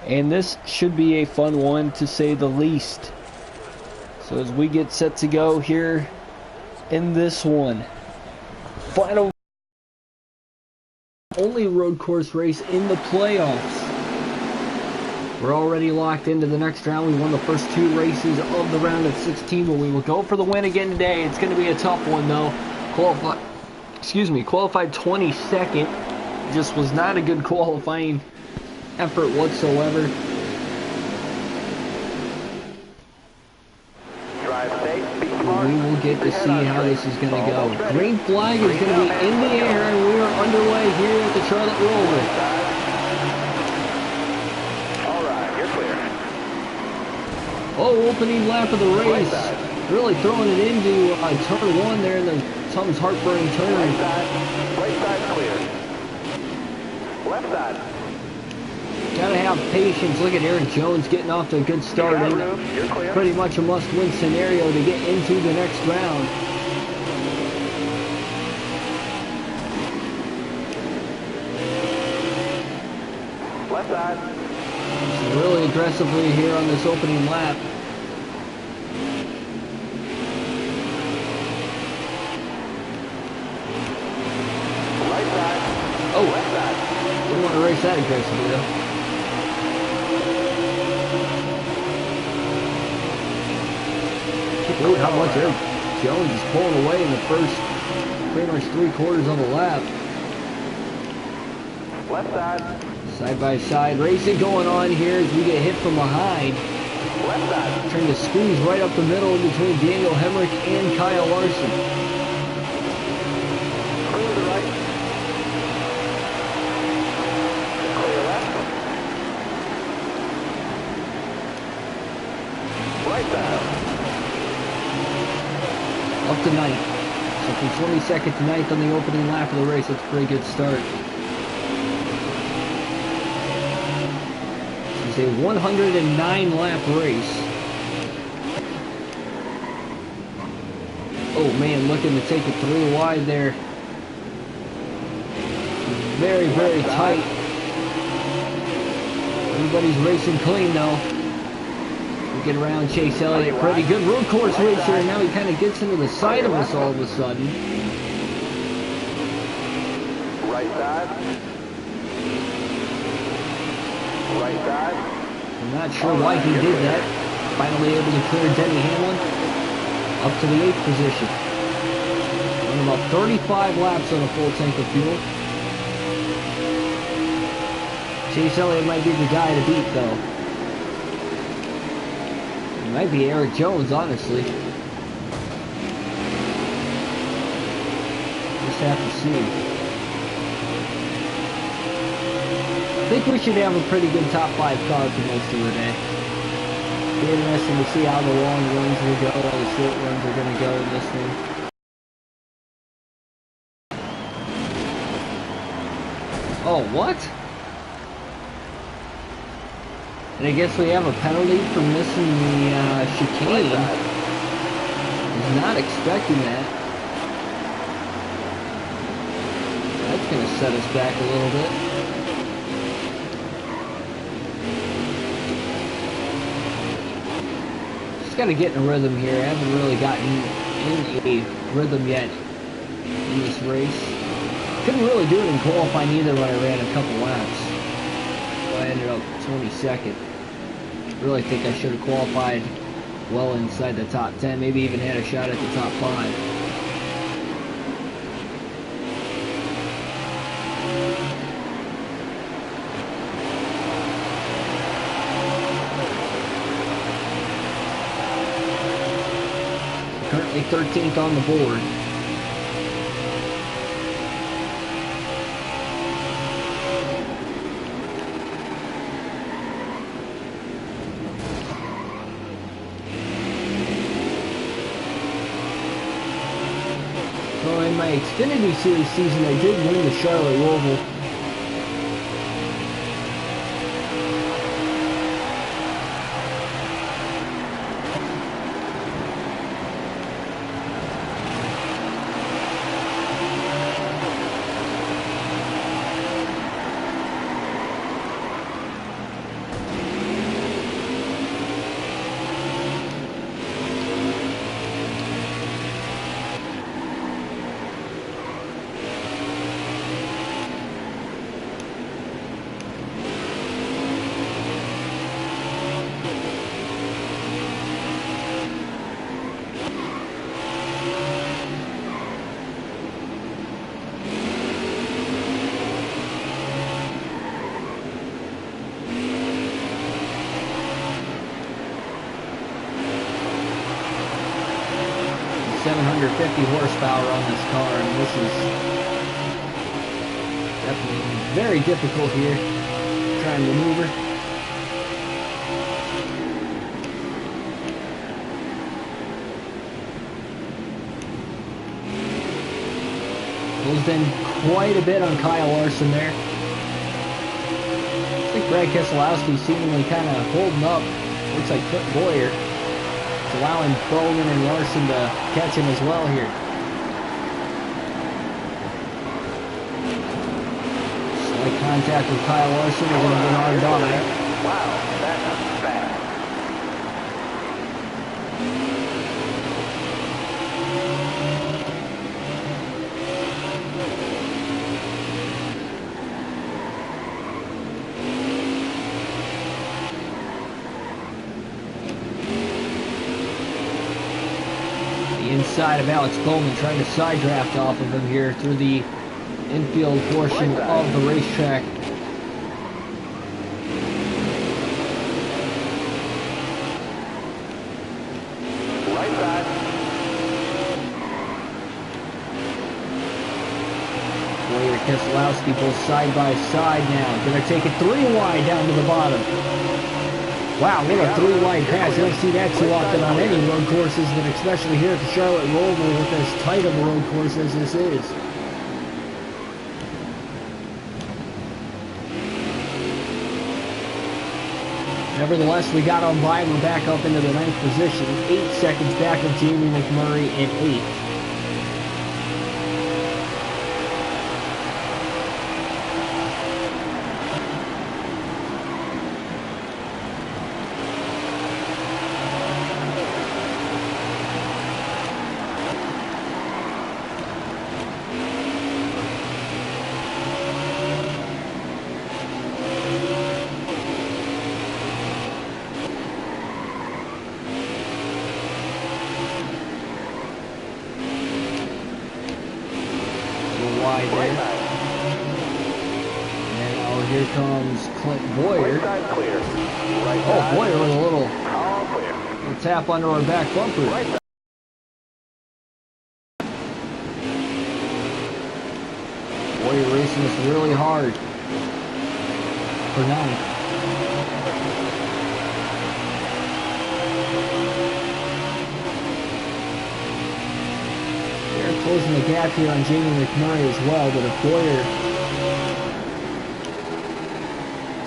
And this should be a fun one, to say the least. So as we get set to go here in this one, final only road course race in the playoffs. We're already locked into the next round. We won the first 2 races of the round of 16, but we will go for the win again today. It's going to be a tough one though. Qualified 22nd. Just was not a good qualifying effort whatsoever. We will get to see how this is going to go. Green flag is going to be in the air, and we are underway here at the Charlotte Roval. Oh, opening lap of the race. Really throwing it into turn 1 there in the Tom's heartburn turn. Right side clear. Left side. Gotta have patience. Look at Eric Jones getting off to a good start. Pretty much a must-win scenario to get into the next round. Left side. Really aggressively here on this opening lap. Right side. Oh, Left side. didn't want to race that aggressively though. Look how much Eric Jones is pulling away in the first pretty much 3/4 of the lap. Left side. Side by side racing going on here as we get hit from behind. Left side. Trying to squeeze right up the middle between Daniel Hemrick and Kyle Larson. Clear to the right. Clear left. Right side. Up to 9th. So from 22nd to 9th on the opening lap of the race, that's a pretty good start. This is a 109 lap race. Oh man, looking to take it 3 wide there. Very, very tight. Everybody's racing clean though. We get around Chase Elliott, pretty good road course racer, and now he kind of gets into the side of us all of a sudden. Right side. Right side. I'm not sure why he did that. Finally able to clear Denny Hamlin up to the 8th position. Running about 35 laps on a full tank of fuel. Chase Elliott might be the guy to beat though. It might be Eric Jones, honestly. Just have to see. I think we should have a pretty good top 5 car for most of the day. Be interesting to see how the long runs will go, how the short runs are going to go in this one. Oh, what? And I guess we have a penalty for missing the chicane. Was not expecting that. That's going to set us back a little bit. Just got to get in a rhythm here. I haven't really gotten in a rhythm yet in this race. Couldn't really do it in qualifying either when I ran a couple laps. So I ended up 22nd. Really think I should have qualified well inside the top 10, maybe even had a shot at the top 5. Currently 13th on the board. So in my Xfinity Series season, I did win the Charlotte Roval. 750 horsepower on this car, and this is definitely very difficult here, trying to maneuver. Closed in quite a bit on Kyle Larson there. I think Brad Keselowski seemingly kind of holding up. Looks like Clint Boyer. It's allowing Bowman and Larson to catch him as well here. Slight contact with Kyle Larson. They're going to get hard on it. Wow, that's fast. Inside of Alex Bowman, trying to side draft off of him here through the infield portion of the racetrack. Right side. Boyer, Keselowski both side by side now. Gonna take it 3 wide down to the bottom. Wow, what a 3 wide pass. You don't see that too often on any road courses, but especially here at the Charlotte Roval with as tight of a road course as this is. Nevertheless, we got on by. We're back up into the 9th position. 8 seconds back of Jamie McMurray in 8th. Wide there. And now here comes Clint Boyer. Right side clear. Right Oh, side. Boyer with a little All clear. tap under our back bumper. Right side. Boyer racing us really hard for 9th. They're closing the gap here on Jamie McMurray as well, but if Boyer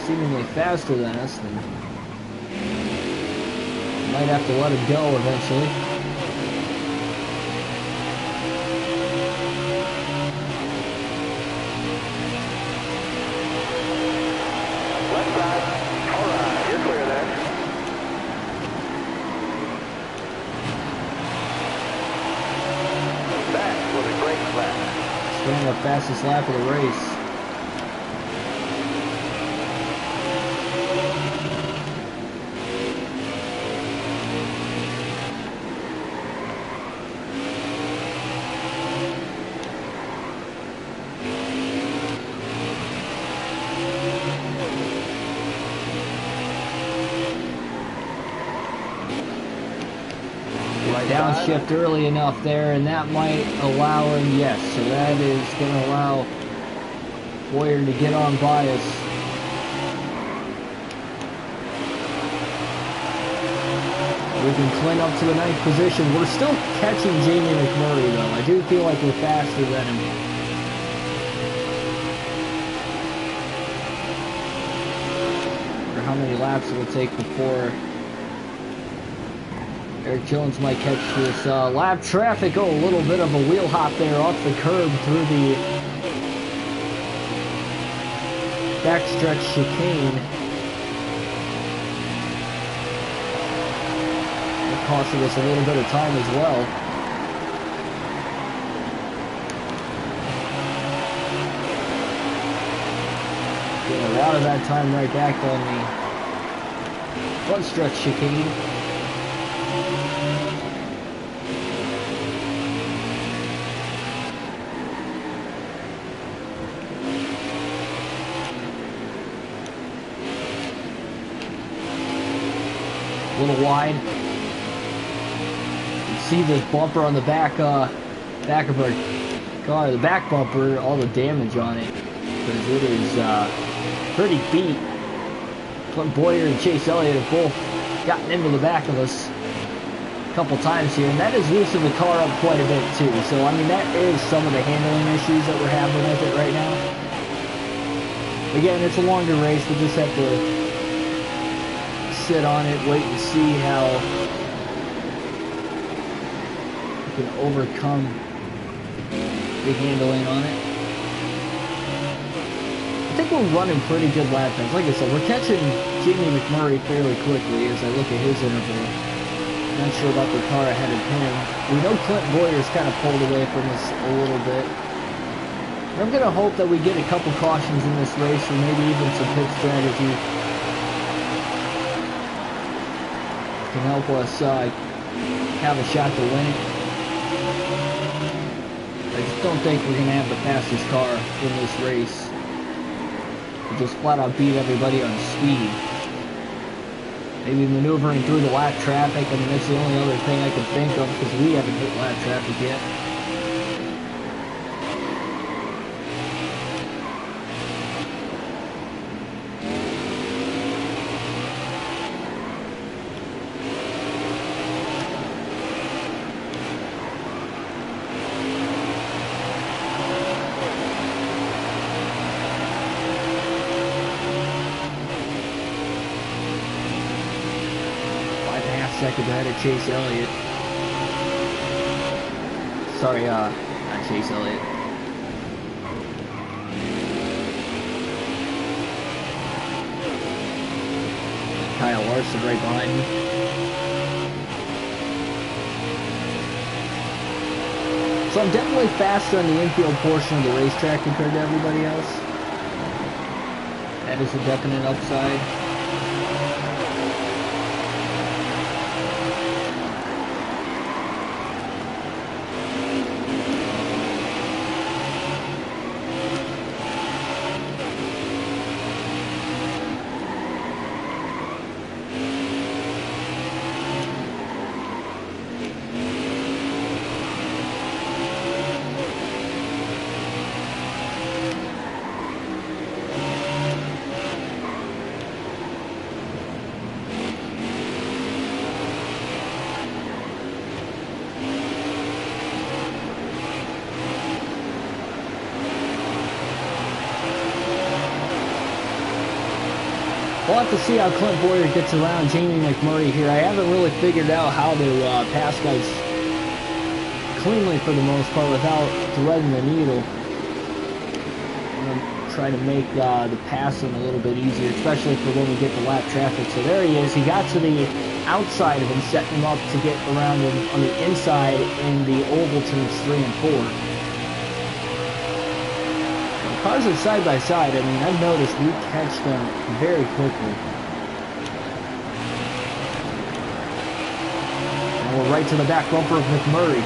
seemingly faster than us, then might have to let him go eventually. Left side. All right, you're clear there. That was a great lap. Running the fastest lap of the race. Downshift early enough there, and that might allow him, yes, so that is going to allow Boyer to get on by us. Moving Clint up to the 9th position. We're still catching Jamie McMurray, though. I do feel like we're faster than him. Or how many laps it will take before Eric Jones might catch this lap traffic. Oh, a little bit of a wheel hop there off the curb through the backstretch chicane. It costed us a little bit of time as well. Getting a lot of that time right back on the front stretch chicane. A little wide. see this bumper on the back of our car, the back bumper, all the damage on it, because it is pretty beat. Clint Boyer and Chase Elliott have both gotten into the back of us a couple times here, and that is loosened the car up quite a bit too. So I mean, that is some of the handling issues that we're having with it right now. Again, it's a longer race. We just have to sit on it, wait and see how we can overcome the handling on it. I think we're running pretty good lap times. Like I said, we're catching Jamie McMurray fairly quickly as I look at his interval. Not sure about the car ahead of him. We know Clint Boyer's kind of pulled away from us a little bit. I'm going to hope that we get a couple cautions in this race, or maybe even some pit strategy can help us have a shot to win it. I just don't think we're going to have the fastest car in this race. We'll just flat out beat everybody on speed. Maybe maneuvering through the lap traffic. I mean, that's the only other thing I can think of, because we haven't hit lap traffic yet. Seconds ahead of Chase Elliott. Sorry, not Chase Elliott. Kyle Larson right behind me. So I'm definitely faster on the infield portion of the racetrack compared to everybody else. That is a definite upside. We'll have to see how Clint Boyer gets around Jamie McMurray here. I haven't really figured out how to pass guys cleanly for the most part without threading the needle. I'm going to try to make the passing a little bit easier, especially for when we get to lap traffic. So there he is. He got to the outside of him, setting him up to get around him on the inside in the oval turns 3 and 4. Cars are side by side. I mean, I've noticed we catch them very quickly. And we're right to the back bumper of McMurray.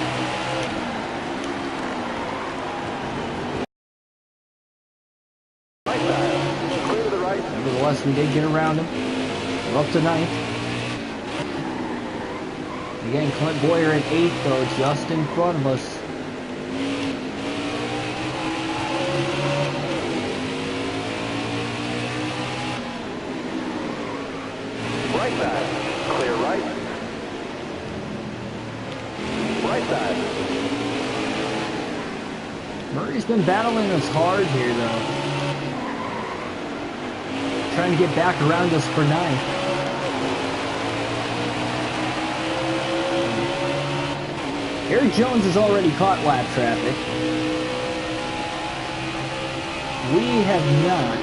Right side, clear to the right. Nevertheless, we did get around him. We're up to 9th. Again, Clint Boyer at 8th, though, just in front of us. Right side, clear right. Right side. Murray's been battling us hard here, though. Trying to get back around us for 9th. Eric Jones has already caught lap traffic. We have not.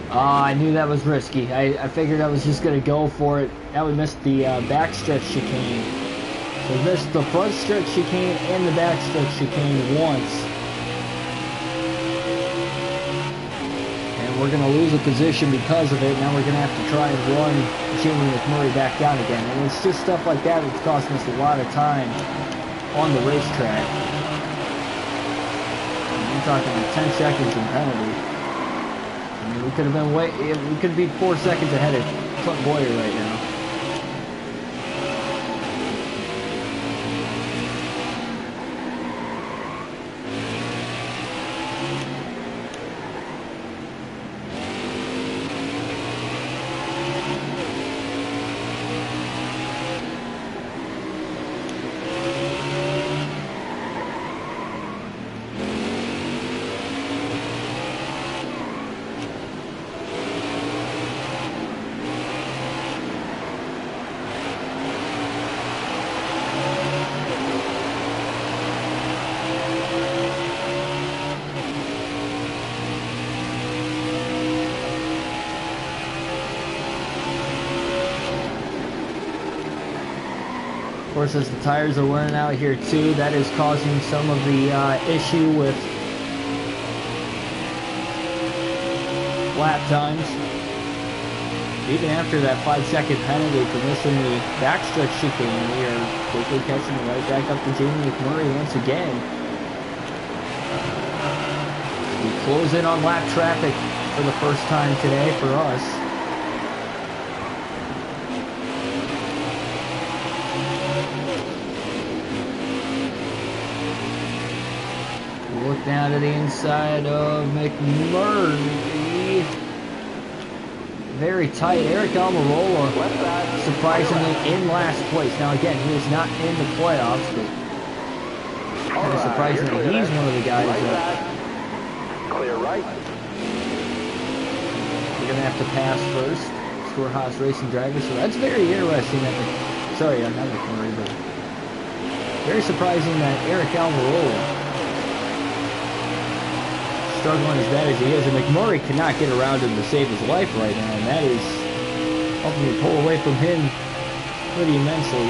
I knew that was risky. I figured I was just going to go for it. Now we missed the backstretch chicane. So we missed the front stretch chicane and the backstretch chicane once. And we're going to lose a position because of it. Now we're going to have to try and run Jamie McMurray back down again. And it's just stuff like that that's costing us a lot of time on the racetrack. I'm talking 10 seconds in penalty. I mean, we could have been we could be 4 seconds ahead of Clint Boyer right now. Of course, as the tires are wearing out here too, that is causing some of the issue with lap times. Even after that 5-second penalty for missing the backstretch chicane, we are quickly catching it right back up to Jamie McMurray once again. We close in on lap traffic for the first time today for us. Look down to the inside of McMurray. Very tight. Eric Almirola surprisingly in last place. Now again, he is not in the playoffs, but kind of surprising that he's one of the guys that Clear right. we're going to have to pass first. Score Haas Racing driver. So that's very interesting. Sorry, not McMurray, but very surprising that Eric Almirola, struggling as bad as he is, and McMurray cannot get around him to save his life right now, and that is helping to pull away from him pretty immensely.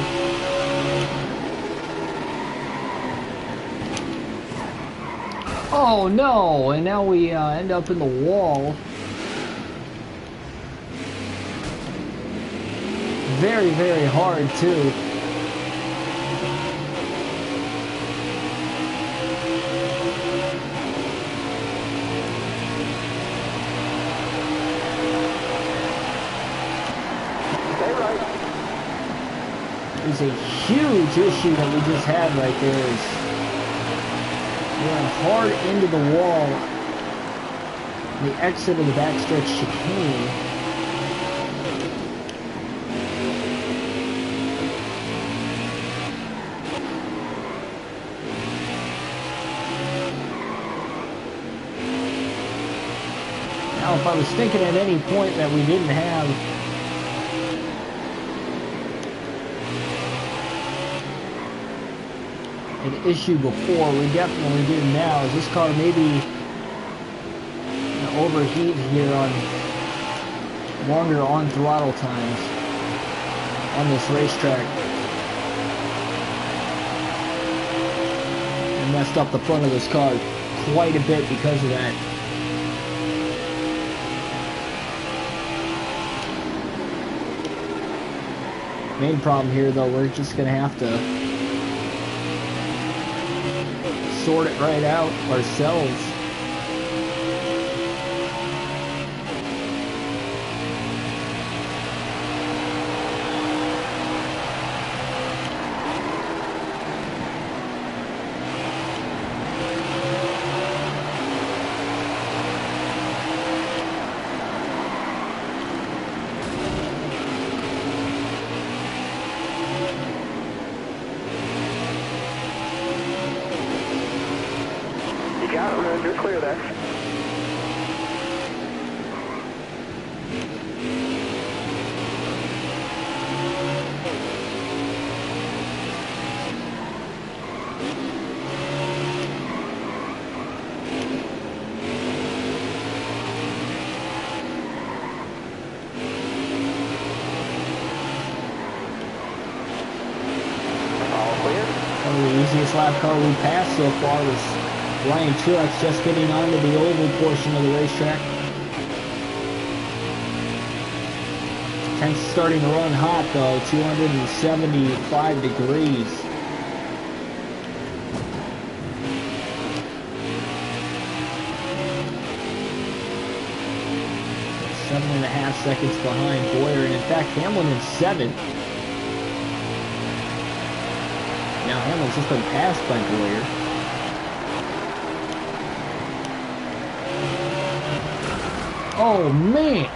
Oh no, and now we end up in the wall. Very, very hard too. Is a huge issue that we just had right there. Is going hard into the wall, the exit of the backstretch chicane. Now, if I was thinking at any point that we didn't have an issue before, we definitely do now. Is this car maybe overheat here on longer on throttle times on this racetrack, and messed up the front of this car quite a bit because of that. Main problem here though, we're just gonna have to sort it right out ourselves. You're clear there. All clear. One of the easiest lap car we passed so far was Ryan Truex, just getting onto the oval portion of the racetrack. Temps starting to run hot though, 275 degrees. 7.5 seconds behind Boyer, and in fact, Hamlin in 7th. Now Hamlin's just been passed by Boyer. Oh, man!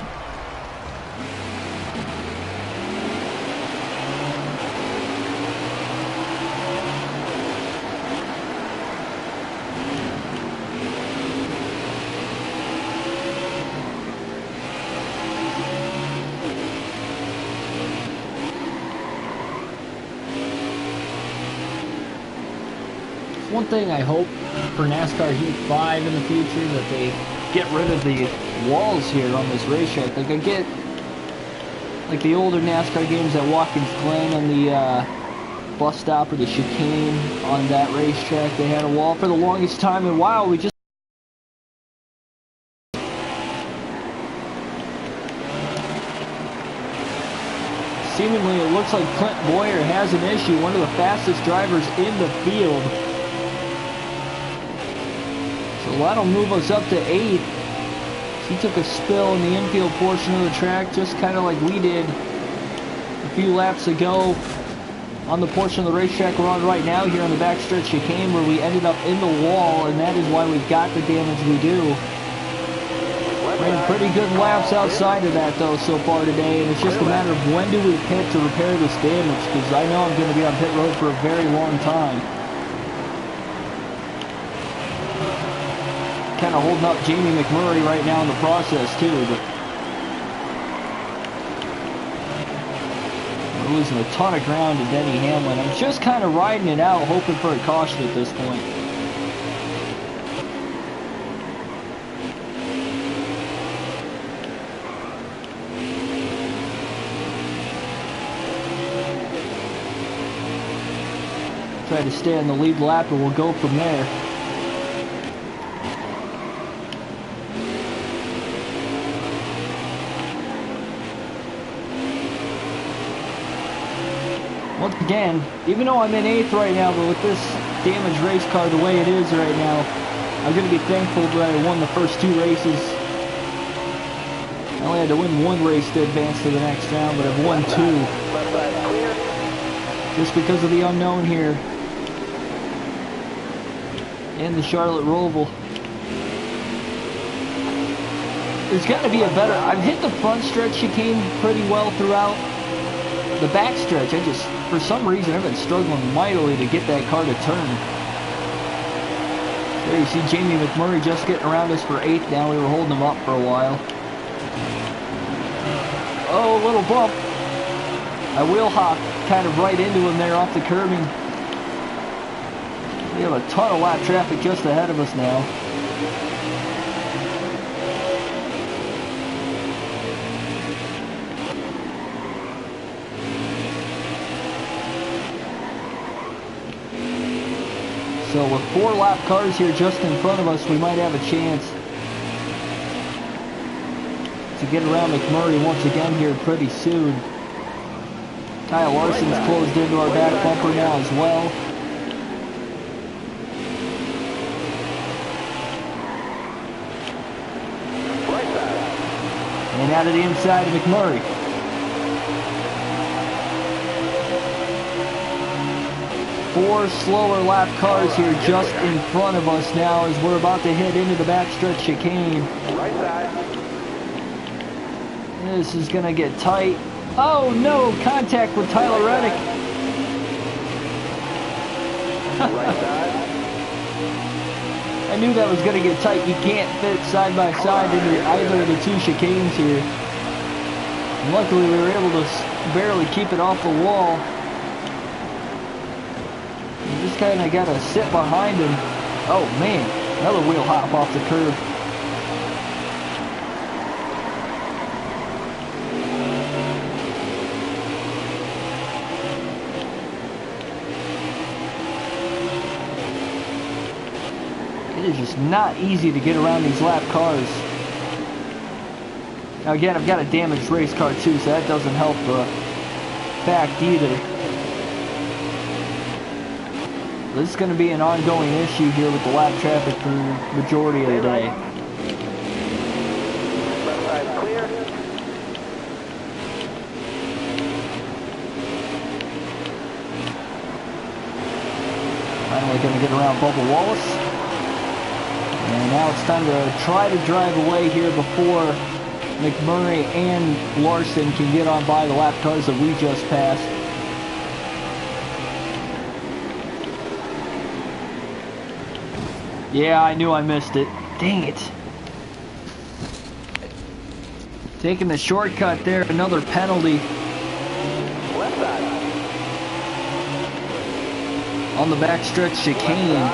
One thing I hope for NASCAR Heat 5 in the future, that they get rid of the walls here on this racetrack. Like I get, like the older NASCAR games at Watkins Glen on the bus stop or the chicane on that racetrack, they had a wall for the longest time, and wow, we just seemingly it looks like Clint Boyer has an issue, one of the fastest drivers in the field. So that'll move us up to 8th. He took a spill in the infield portion of the track, just kind of like we did a few laps ago on the portion of the racetrack we're on right now here on the backstretch chicane, where we ended up in the wall, and that is why we've got the damage we do. Ran pretty good laps outside of that though so far today, and it's just a matter of when do we pit to repair this damage, because I know I'm going to be on pit road for a very long time. Kind of holding up Jamie McMurray right now in the process too, but we're losing a ton of ground to Denny Hamlin. I'm just kind of riding it out, hoping for a caution at this point. Try to stay on the lead lap and we'll go from there. Once again, even though I'm in 8th right now, but with this damaged race car the way it is right now, I'm going to be thankful that I won the first 2 races. I only had to win 1 race to advance to the next round, but I've won 2. Just because of the unknown here. And the Charlotte Roval. There's got to be a better... I've hit the front stretch chicane pretty well throughout. The back stretch, I just... for some reason, I've been struggling mightily to get that car to turn. There you see Jamie McMurray just getting around us for 8th now. We were holding him up for a while. Oh, a little bump. I wheel hopped kind of right into him there off the curbing. We have a ton of lap traffic just ahead of us now. So with 4 lap cars here just in front of us, we might have a chance to get around McMurray once again here pretty soon. Kyle Larson's closed into our back bumper now as well. And out of the inside of McMurray. Four slower lap cars here just in front of us now as we're about to head into the backstretch chicane. Right side. This is going to get tight. Oh no, contact with Tyler Reddick. Right side. I knew that was going to get tight. You can't fit side by side into either of the 2 chicanes here. And luckily we were able to barely keep it off the wall. You just kind of got to sit behind him. Oh man, another wheel hop off the curb. It is just not easy to get around these lap cars. Now again, I've got a damaged race car too, so that doesn't help the fact either. This is going to be an ongoing issue here with the lap traffic for the majority of the day. Left side clear. Finally going to get around Bubba Wallace. And now it's time to try to drive away here before McMurray and Larson can get on by the lap cars that we just passed. Yeah, I knew I missed it. Dang it. Taking the shortcut there, another penalty. Left side. On the backstretch chicane.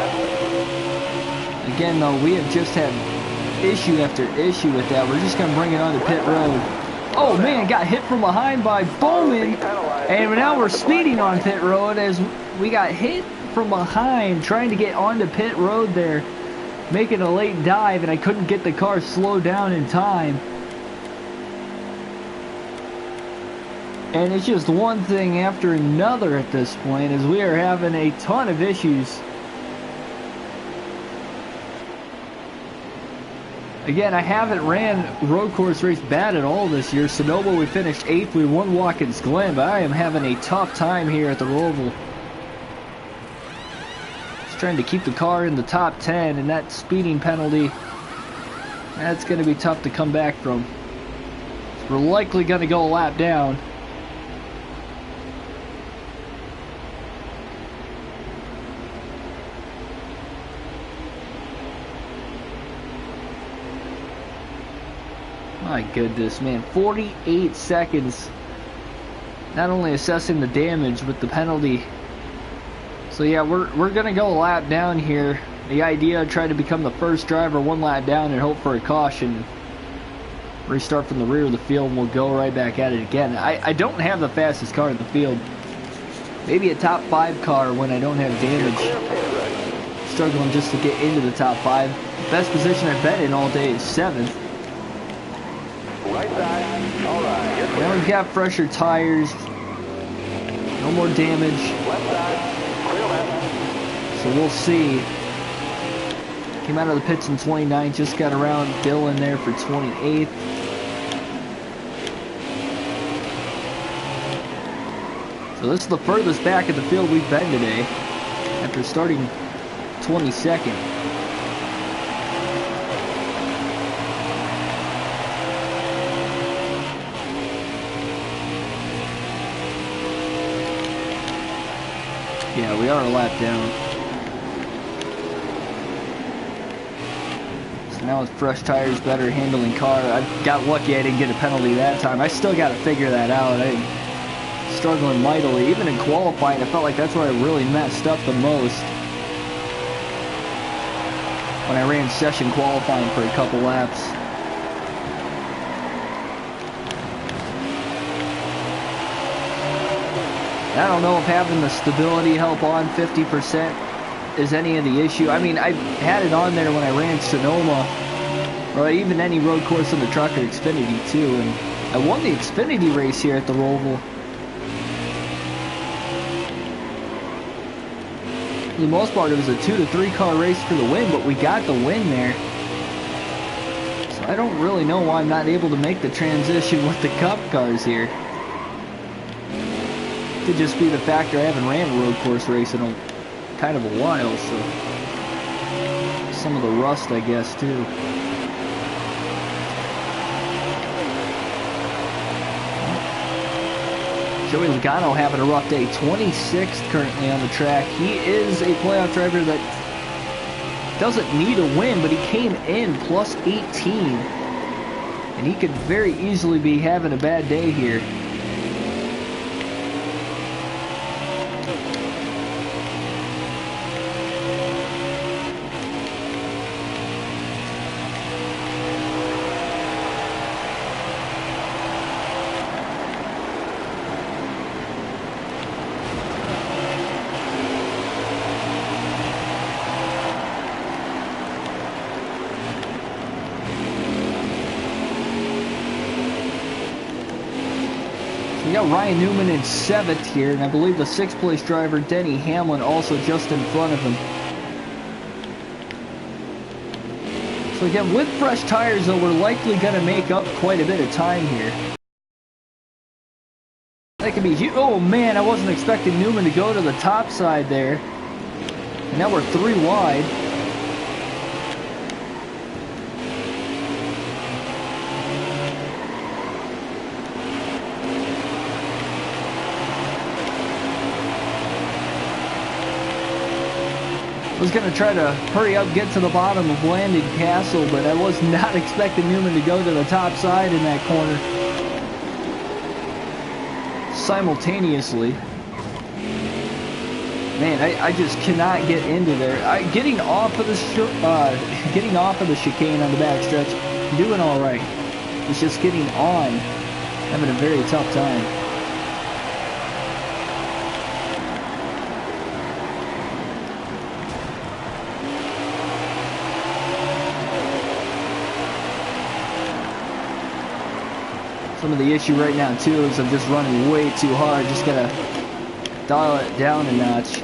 Again, though, we have just had issue after issue with that. We're just going to bring it onto pit road. Oh, man, got hit from behind by Bowman. And now we're speeding on pit road as we got hit from behind trying to get onto pit road there. Making a late dive, and I couldn't get the car slowed down in time. And it's just one thing after another at this point as we are having a ton of issues. Again, I haven't ran road course race bad at all this year. Sonoma, we finished 8th. We won Watkins Glen, but I am having a tough time here at the Roval. Just trying to keep the car in the top 10, and that speeding penalty, that's going to be tough to come back from. So we're likely going to go a lap down. My goodness, man, 48 seconds. Not only assessing the damage, but the penalty. So yeah, we're gonna go a lap down here. The idea, try to become the first driver one lap down and hope for a caution. Restart from the rear of the field and we'll go right back at it again. I don't have the fastest car in the field. Maybe a top 5 car when I don't have damage. Struggling just to get into the top 5. Best position I've been in all day is 7th. Right side. All right. Now we've got fresher tires. No more damage. Left side. Clear left. So we'll see. Came out of the pits in 29th. Just got around Bill in there for 28th. So this is the furthest back of the field we've been today. After starting 22nd. Yeah, we are a lap down. So now with fresh tires, better handling car. I got lucky I didn't get a penalty that time. I still got to figure that out. I'm struggling mightily. Even in qualifying, I felt like that's where I really messed up the most. When I ran session qualifying for a couple laps. I don't know if having the stability help on 50% is any of the issue. I mean, I had it on there when I ran Sonoma, or even any road course in the truck or Xfinity too, and I won the Xfinity race here at the Roval. For the most part, it was a 2 to 3 car race for the win, but we got the win there. So I don't really know why I'm not able to make the transition with the Cup cars here. Could just be the factor I haven't ran a road course race in kind of a while, so some of the rust, I guess, too. Joey Logano having a rough day, 26th currently on the track. He is a playoff driver that doesn't need a win, but he came in plus 18, and he could very easily be having a bad day here. We got Ryan Newman in 7th here, and I believe the 6th place driver, Denny Hamlin, also just in front of him. So again, with fresh tires, though, we're likely going to make up quite a bit of time here. That could be huge. Oh man, I wasn't expecting Newman to go to the top side there. And now we're 3 wide. I was going to try to hurry up, get to the bottom of Landing Castle, but I was not expecting Newman to go to the top side in that corner simultaneously. Man, I just cannot get into there. Getting off of the chicane on the backstretch, doing all right. It's just getting on, having a very tough time. Some of the issue right now too is I'm just running way too hard. Just gotta dial it down a notch.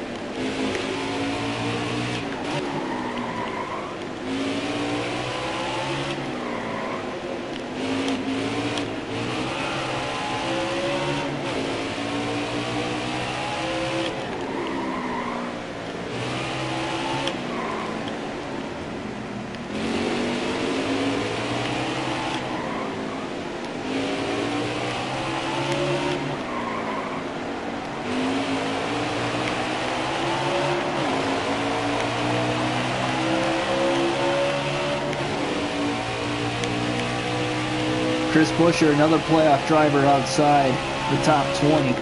Chris Buescher, another playoff driver outside the top 20.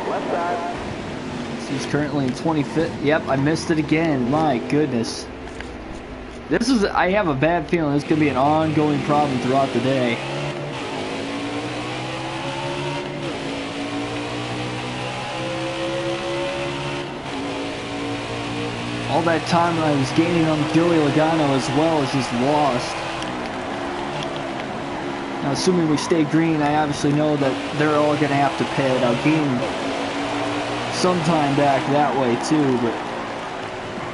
Left side. He's currently in 25th. Yep, I missed it again. My goodness. I have a bad feeling this could be an ongoing problem throughout the day. All that time I was gaining on Joey Logano as well is just lost. Now, assuming we stay green, I obviously know that they're all going to have to pit. I'll gain some time back that way too, but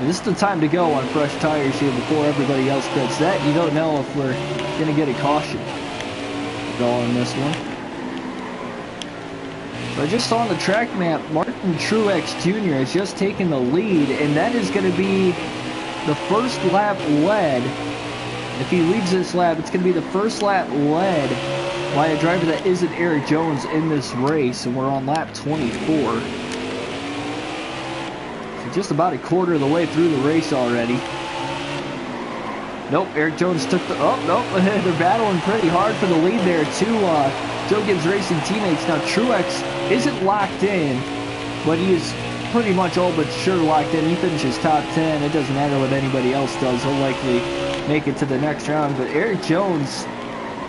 this is the time to go on fresh tires here before everybody else pits. That you don't know if we're going to get a caution at all on this one. So I just saw on the track map, Martin Truex Jr. has just taken the lead, and that is going to be the first lap led. If he leads this lap, it's going to be the first lap led by a driver that isn't Eric Jones in this race, and we're on lap 24. So just about a quarter of the way through the race already. Nope, Eric Jones took the... Oh, nope, they're battling pretty hard for the lead there, too. Joe Gibbs Racing teammates. Now, Truex isn't locked in, but he is pretty much all but sure locked in. He finishes top 10. It doesn't matter what anybody else does. He'll likely make it to the next round. But Eric Jones,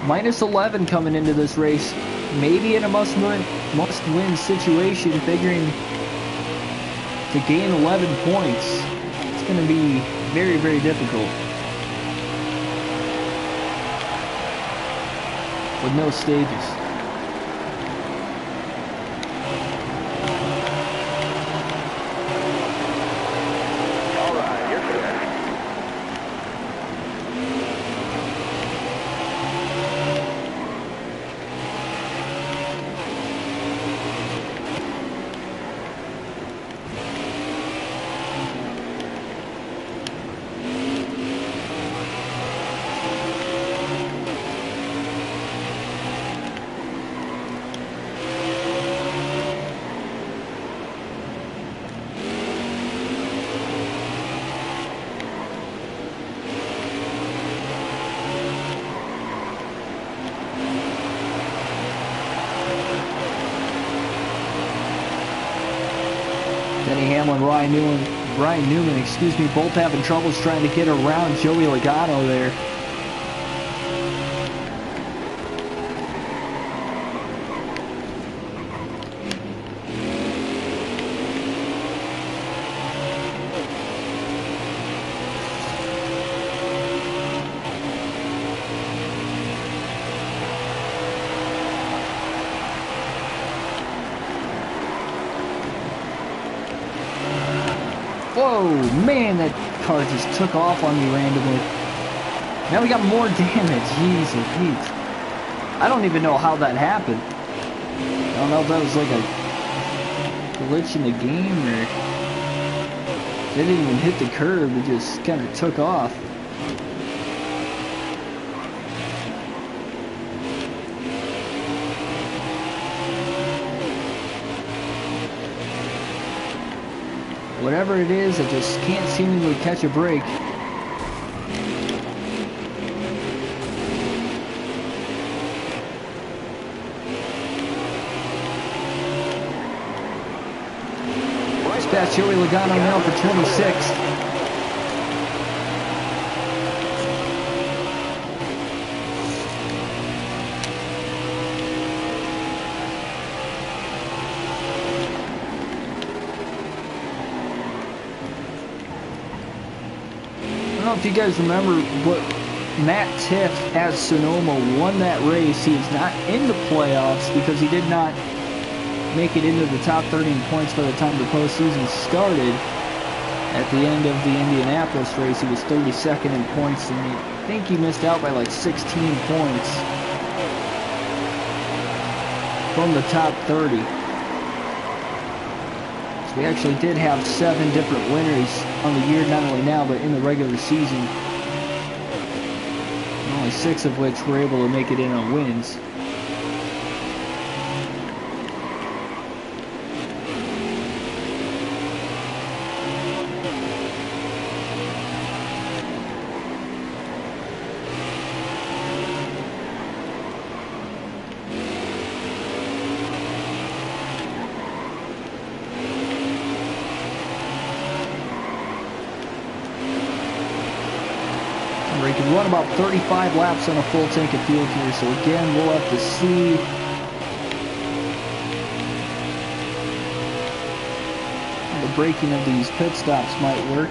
minus 11 coming into this race, maybe in a must-win situation, figuring to gain 11 points. It's going to be very, very difficult with no stages. Denny Hamlin, Brian Newman, excuse me, both having troubles trying to get around Joey Logano there. Whoa, man, that car just took off on me randomly. Now we got more damage. Jeez, Pete. I don't even know how that happened. I don't know if that was like a glitch in the game or they didn't even hit the curb. It just kind of took off. Whatever it is, I just can't seemingly catch a break. Dispatch Joey Logano now for 26th. I don't know if you guys remember, but Matt Tiff as Sonoma won that race. He is not in the playoffs because he did not make it into the top 30 in points by the time the postseason started. At the end of the Indianapolis race, he was 32nd in points, and I think he missed out by like 16 points from the top 30. So we actually did have 7 different winners on the year, not only now, but in the regular season. And only 6 of which were able to make it in on wins. We can run about 35 laps on a full tank of fuel here, so again, we'll have to see. The braking of these pit stops might work.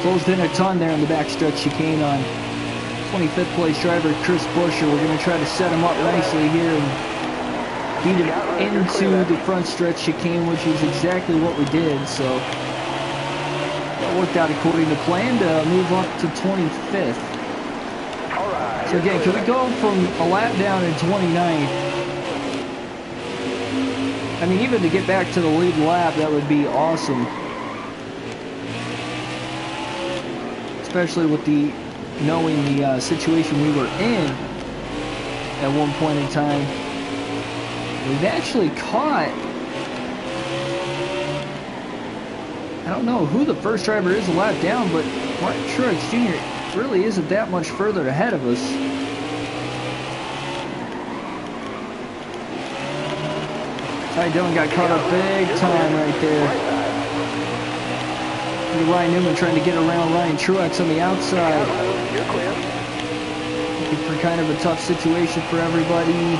Closed in a ton there in the backstretch chicane on 25th place driver Chris Buescher. We're going to try to set him up nicely here and beat him into the front stretch chicane, which is exactly what we did. So that worked out according to plan to move up to 25th. So again, can we go from a lap down in 29th? I mean, even to get back to the lead lap, that would be awesome. Especially with the knowing the situation we were in at one point in time. We've actually caught, I don't know who the first driver is a lap down, but Martin Truex Jr. really isn't that much further ahead of us. Ty Dillon got caught up big time right there. Ryan Newman trying to get around Ryan Truex on the outside. Looking for kind of a tough situation for everybody.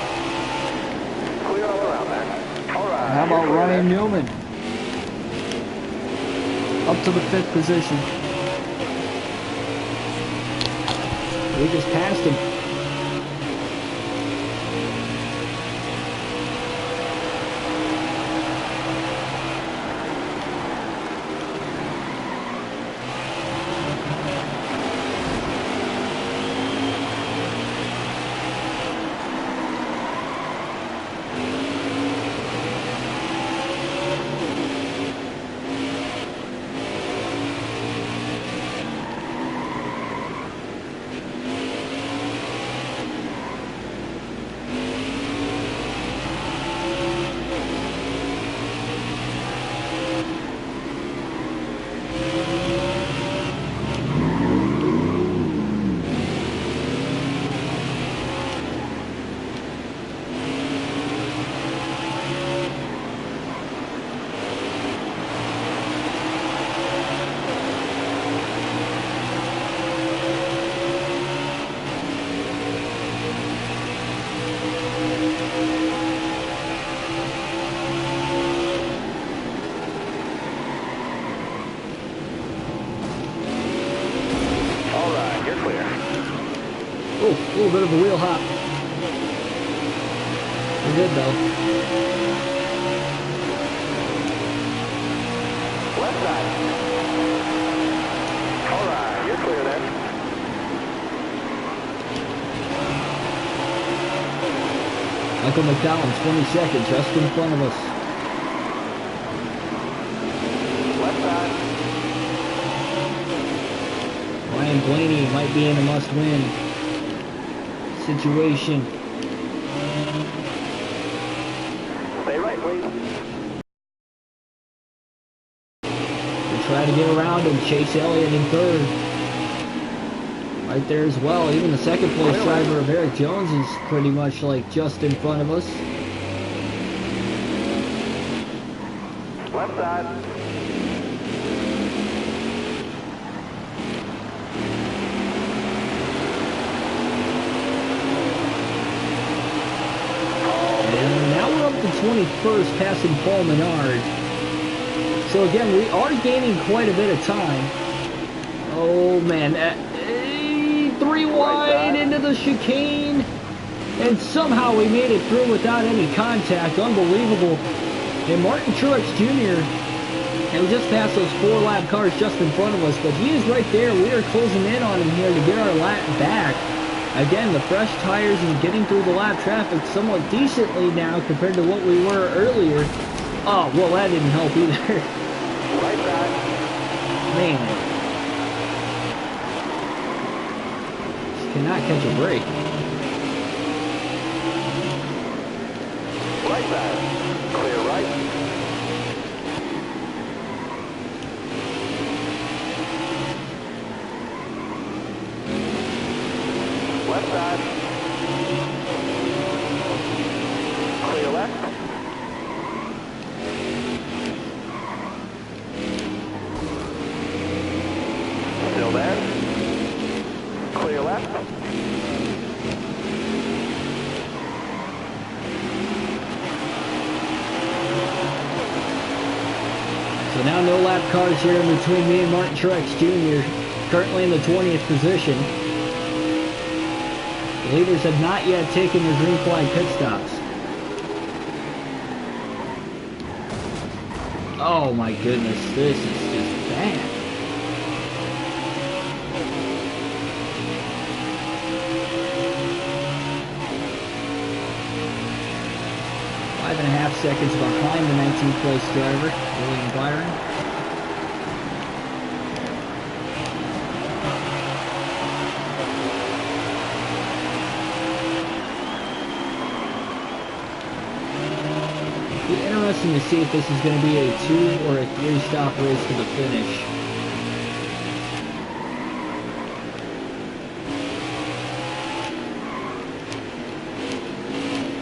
How about Ryan Newman? Up to the 5th position. We just passed him. the wheel hop. We're good though. Left side. All right, you're clear then. Michael McDowell's 22nd, just in front of us. Left side. Ryan Blaney might be in a must-win situation. Stay right, please. We'll try to get around him. Chase Elliott in third. Right there as well. Even the second place driver of Eric Jones is pretty much like just in front of us. Left side. And now we're up to 21st, passing Paul Menard. So again, we are gaining quite a bit of time. Oh man, 3 wide into the chicane. And somehow we made it through without any contact. Unbelievable. And Martin Truex Jr., and we just passed those 4 lap cars just in front of us, but he is right there. We are closing in on him here to get our lap back. Again, the fresh tires and getting through the lap traffic somewhat decently now compared to what we were earlier. Oh, well, that didn't help either. Right side. Man. Just cannot catch a break. Right side. Clear right. Left side. Clear left. Still there. Clear left. So now no lap cars here in between me and Martin Truex Jr., currently in the 20th position. The leaders have not yet taken their green flag pit stops. Oh my goodness, this is just bad. Five and a half seconds behind the 19th place driver, William Byron. It'll be interesting to see if this is going to be a 2 or a 3 stop race to the finish.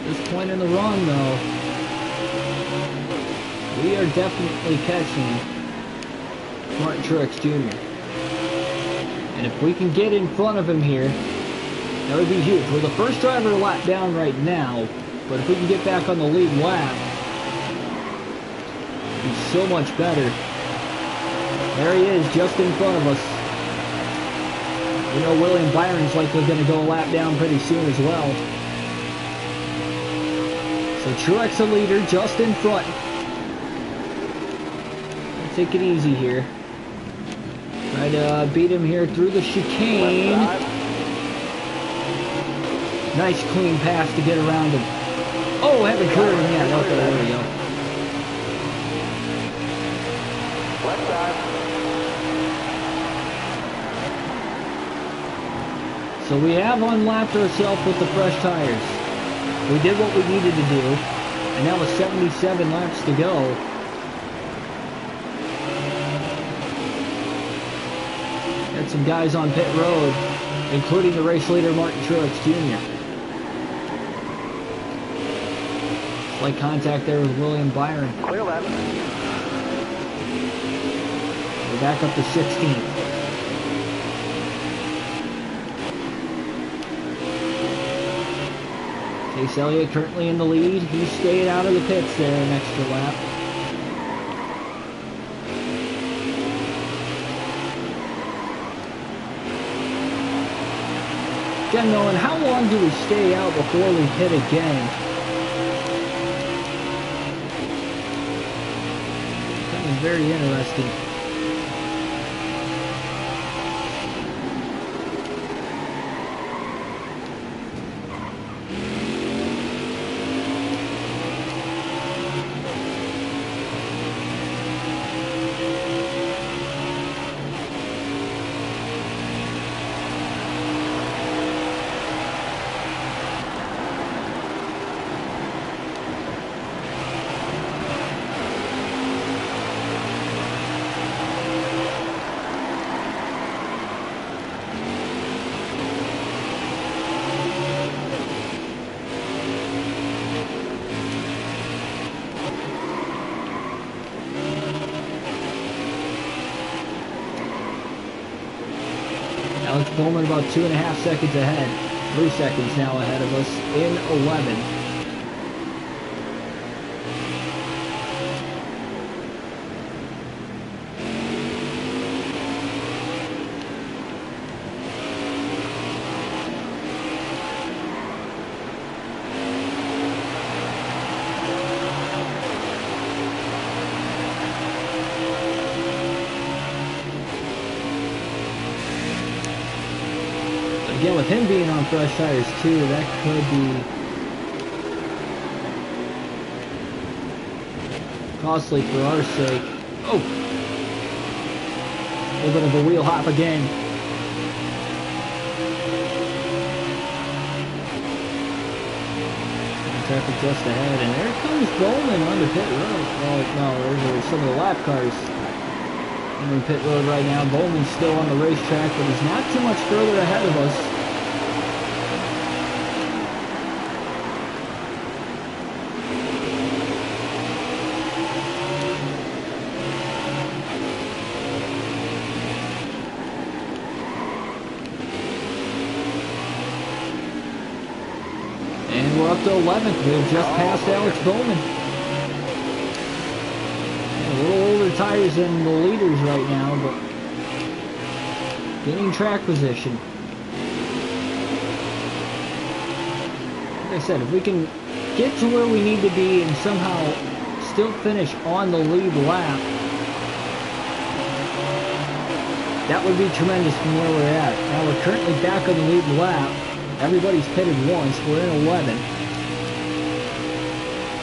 This point in the run though, we are definitely catching Martin Truex Jr. And if we can get in front of him here, that would be huge. We're the first driver lap down right now, but if we can get back on the lead lap, it'd be so much better. There he is, just in front of us. We know William Byron's likely going to go a lap down pretty soon as well. So Truex the leader, just in front. Take it easy here. Try to beat him here through the chicane. Nice clean pass to get around him. Oh, haven't cleared him yet. Okay, there we go. Left side. So we have unlapped ourselves with the fresh tires. We did what we needed to do. And now with 77 laps to go, got some guys on pit road, including the race leader Martin Truex Jr. Slight contact there with William Byron. Clear left. We're back up to 16th. Chase Elliott currently in the lead. He stayed out of the pits there an extra lap. Again, Nolan, how long do we stay out before we hit again? That was very interesting. Alex Bowman about 2.5 seconds ahead. 3 seconds now ahead of us in 11. Again, with him being on fresh tires too, that could be costly for our sake. Oh! A little bit of a wheel hop again. Traffic just ahead, and there comes Bowman on the pit road. Well, no, there's some of the lap cars in the pit road right now. Bowman's still on the racetrack, but he's not too much further ahead of us. And we're up to 11th. We've just passed Alex Bowman. A little older tires than the leaders right now, but gaining track position. Like I said, if we can get to where we need to be and somehow still finish on the lead lap, that would be tremendous from where we're at. Now we're currently back on the lead lap. Everybody's pitted once. We're in 11.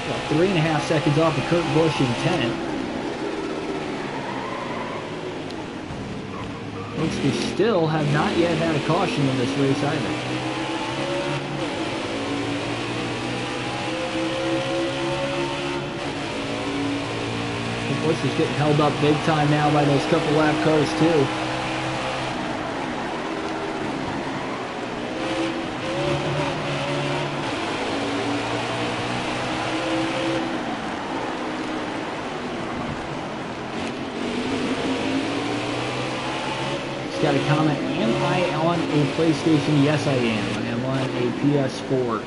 About 3.5 seconds off of Kurt Busch in 10th. Folks, we still have not yet had a caution in this race either. Busch is getting held up big time now by those couple lap cars too. Got a comment, am I on a PlayStation? Yes, I am. I am on a PS4.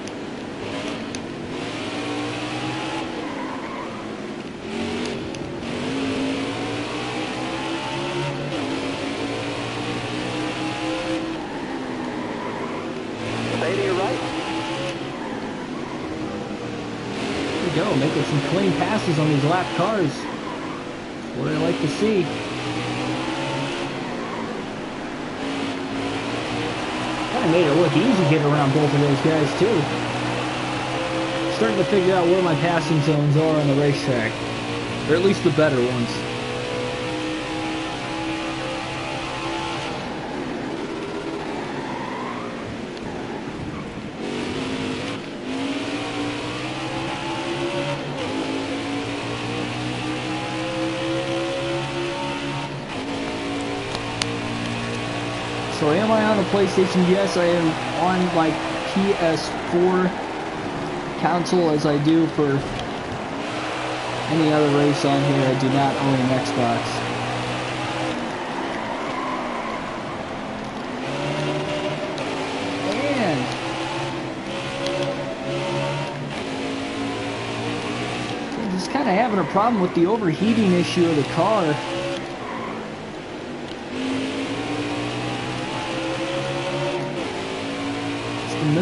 Stay to your right. There we go, making some clean passes on these lap cars. That's what I like to see. Kind of made it look easy to get around both of those guys too. Starting to figure out where my passing zones are on the racetrack, or at least the better ones. So am I on the PlayStation? Yes, I am on my PS4 console as I do for any other race on here. I do not own an Xbox. And I'm just kind of having a problem with the overheating issue of the car.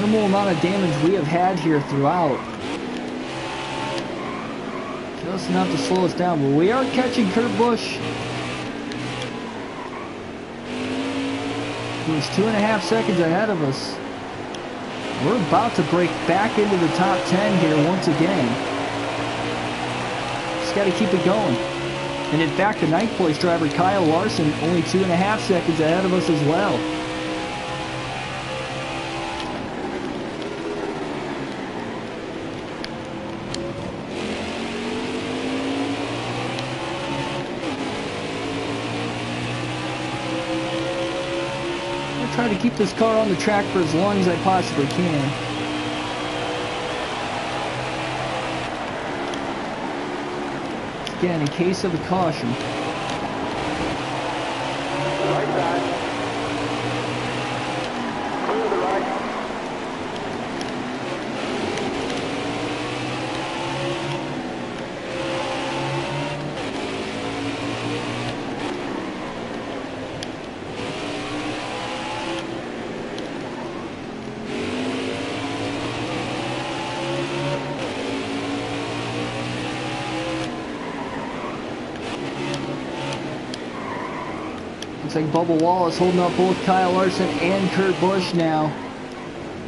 minimal amount of damage we have had here throughout. Just enough to slow us down, but we are catching Kurt Busch. He was 2.5 seconds ahead of us. We're about to break back into the top 10 here once again. Just got to keep it going. And in fact, the ninth place driver, Kyle Larson, only 2.5 seconds ahead of us as well. Try to keep this car on the track for as long as I possibly can. Again, in case of a caution. Right side. Clear to the right. Looks like Bubba Wallace holding up both Kyle Larson and Kurt Busch now.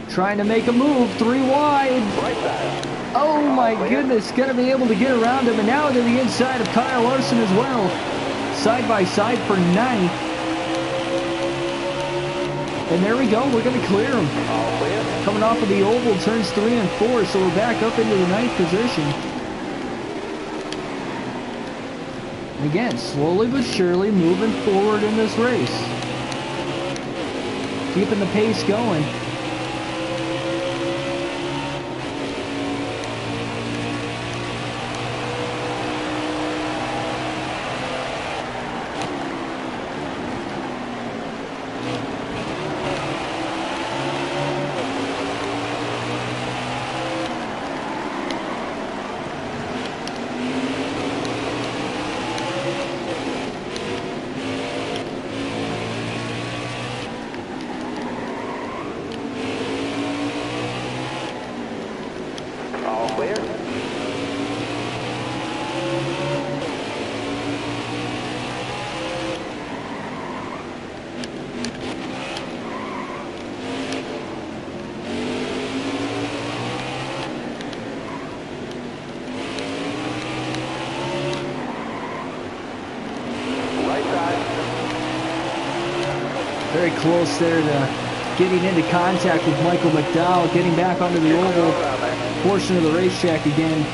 Trying to make a move, 3 wide. Right side. Oh my goodness, gonna be able to get around him, and now to the inside of Kyle Larson as well. Side by side for 9th. And there we go, we're gonna clear him. All clear. Coming off of the oval, turns 3 and 4, so we're back up into the 9th position. Again, slowly but surely moving forward in this race. Keeping the pace going. All clear. Right side. Very close there to getting into contact with Michael McDowell, getting back onto the oval portion of the racetrack again.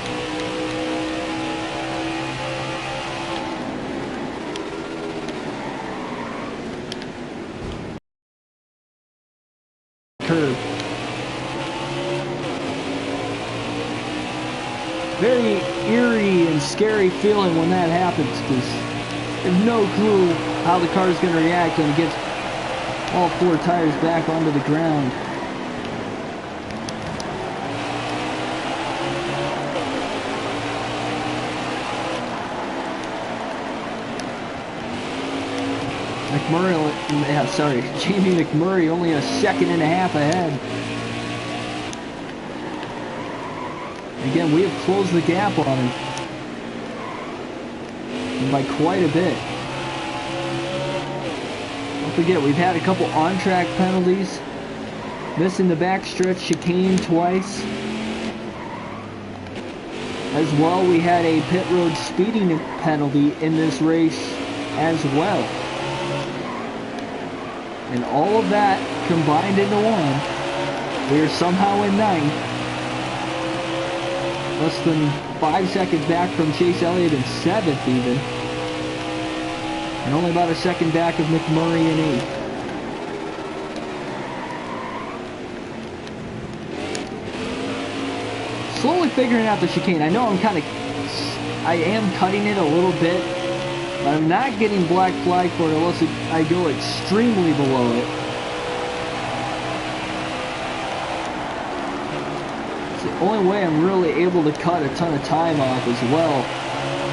Curve. Very eerie and scary feeling when that happens, because there's no clue how the car is going to react when it gets all 4 tires back onto the ground. Jamie McMurray only a 1.5 seconds ahead. Again, we have closed the gap on him. And by quite a bit. Don't forget, we've had a couple on-track penalties. Missing the backstretch chicane twice. As well, we had a pit road speeding penalty in this race as well. And all of that combined into one, we are somehow in 9th. Less than 5 seconds back from Chase Elliott in 7th even. And only about a second back of McMurray in 8th. Slowly figuring out the chicane. I know I am cutting it a little bit. I'm not getting black flag for it unless I go extremely below it. It's the only way I'm really able to cut a ton of time off as well.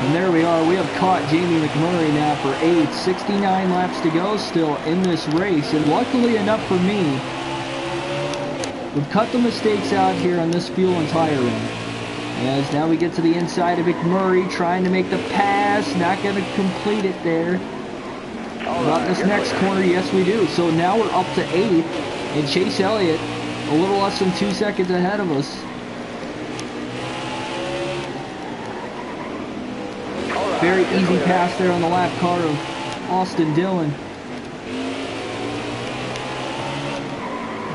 And there we are. We have caught Jamie McMurray now for 8th. 69 laps to go still in this race. And luckily enough for me, We've cut the mistakes out here on this fuel and tire run. As now we get to the inside of McMurray, trying to make the pass, not going to complete it there. About this next corner, yes we do. So now we're up to 8th, and Chase Elliott a little less than 2 seconds ahead of us. Very easy pass there on the lap car of Austin Dillon.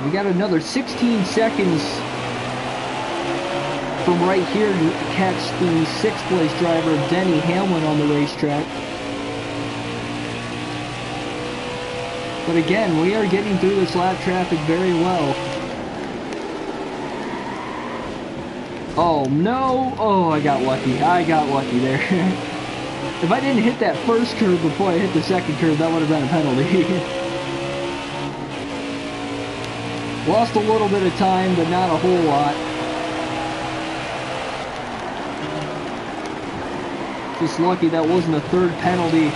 We got another 16 seconds from right here to catch the 6th place driver, Denny Hamlin, on the racetrack. But again, we are getting through this lap traffic very well. Oh no! Oh, I got lucky. I got lucky there. If I didn't hit that first curve before I hit the second curve, that would have been a penalty. Lost a little bit of time, but not a whole lot. Just lucky that wasn't a 3rd penalty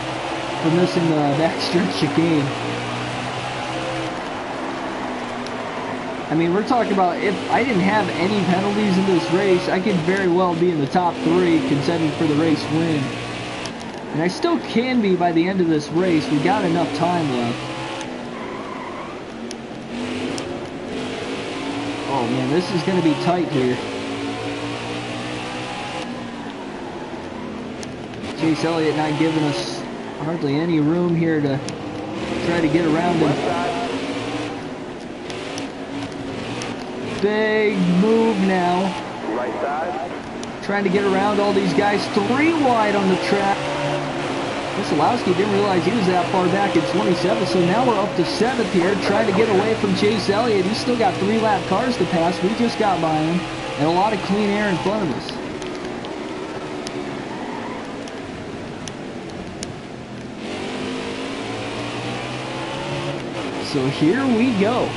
for missing the backstretch chicane. I mean, we're talking about if I didn't have any penalties in this race, I could very well be in the top 3 contending for the race win. And I still can be by the end of this race. We got enough time left. Oh man, this is going to be tight here. Chase Elliott not giving us hardly any room here to try to get around him. Big move now. Right side. Trying to get around all these guys. 3 wide on the track. Keselowski didn't realize he was that far back at 27, so now we're up to 7th here, trying to get away from Chase Elliott. He's still got 3 lap cars to pass. We just got by him, and a lot of clean air in front of us. So here we go.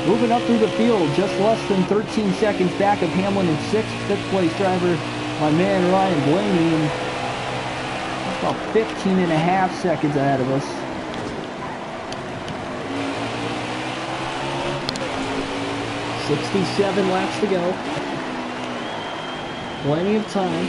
Moving up through the field, just less than 13 seconds back of Hamlin in 6th, 5th place driver, my man Ryan Blaney, and about 15.5 seconds ahead of us. $67 laps to go. Plenty of time.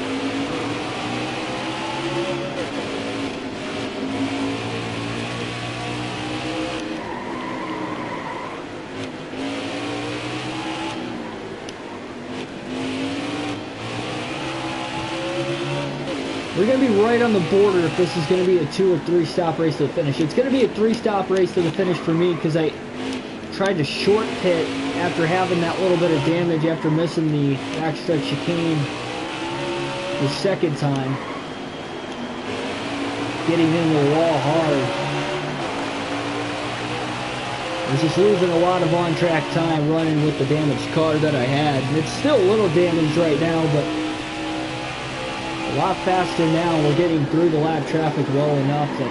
We're going to be right on the border if this is going to be a 2 or 3 stop race to the finish. It's going to be a 3 stop race to the finish for me because I tried to short pit after having that little bit of damage after missing the backstretch chicane the 2nd time. Getting into the wall hard. I was just losing a lot of on-track time running with the damaged car that I had. And it's still a little damaged right now, but a lot faster now. We're getting through the lap traffic well enough that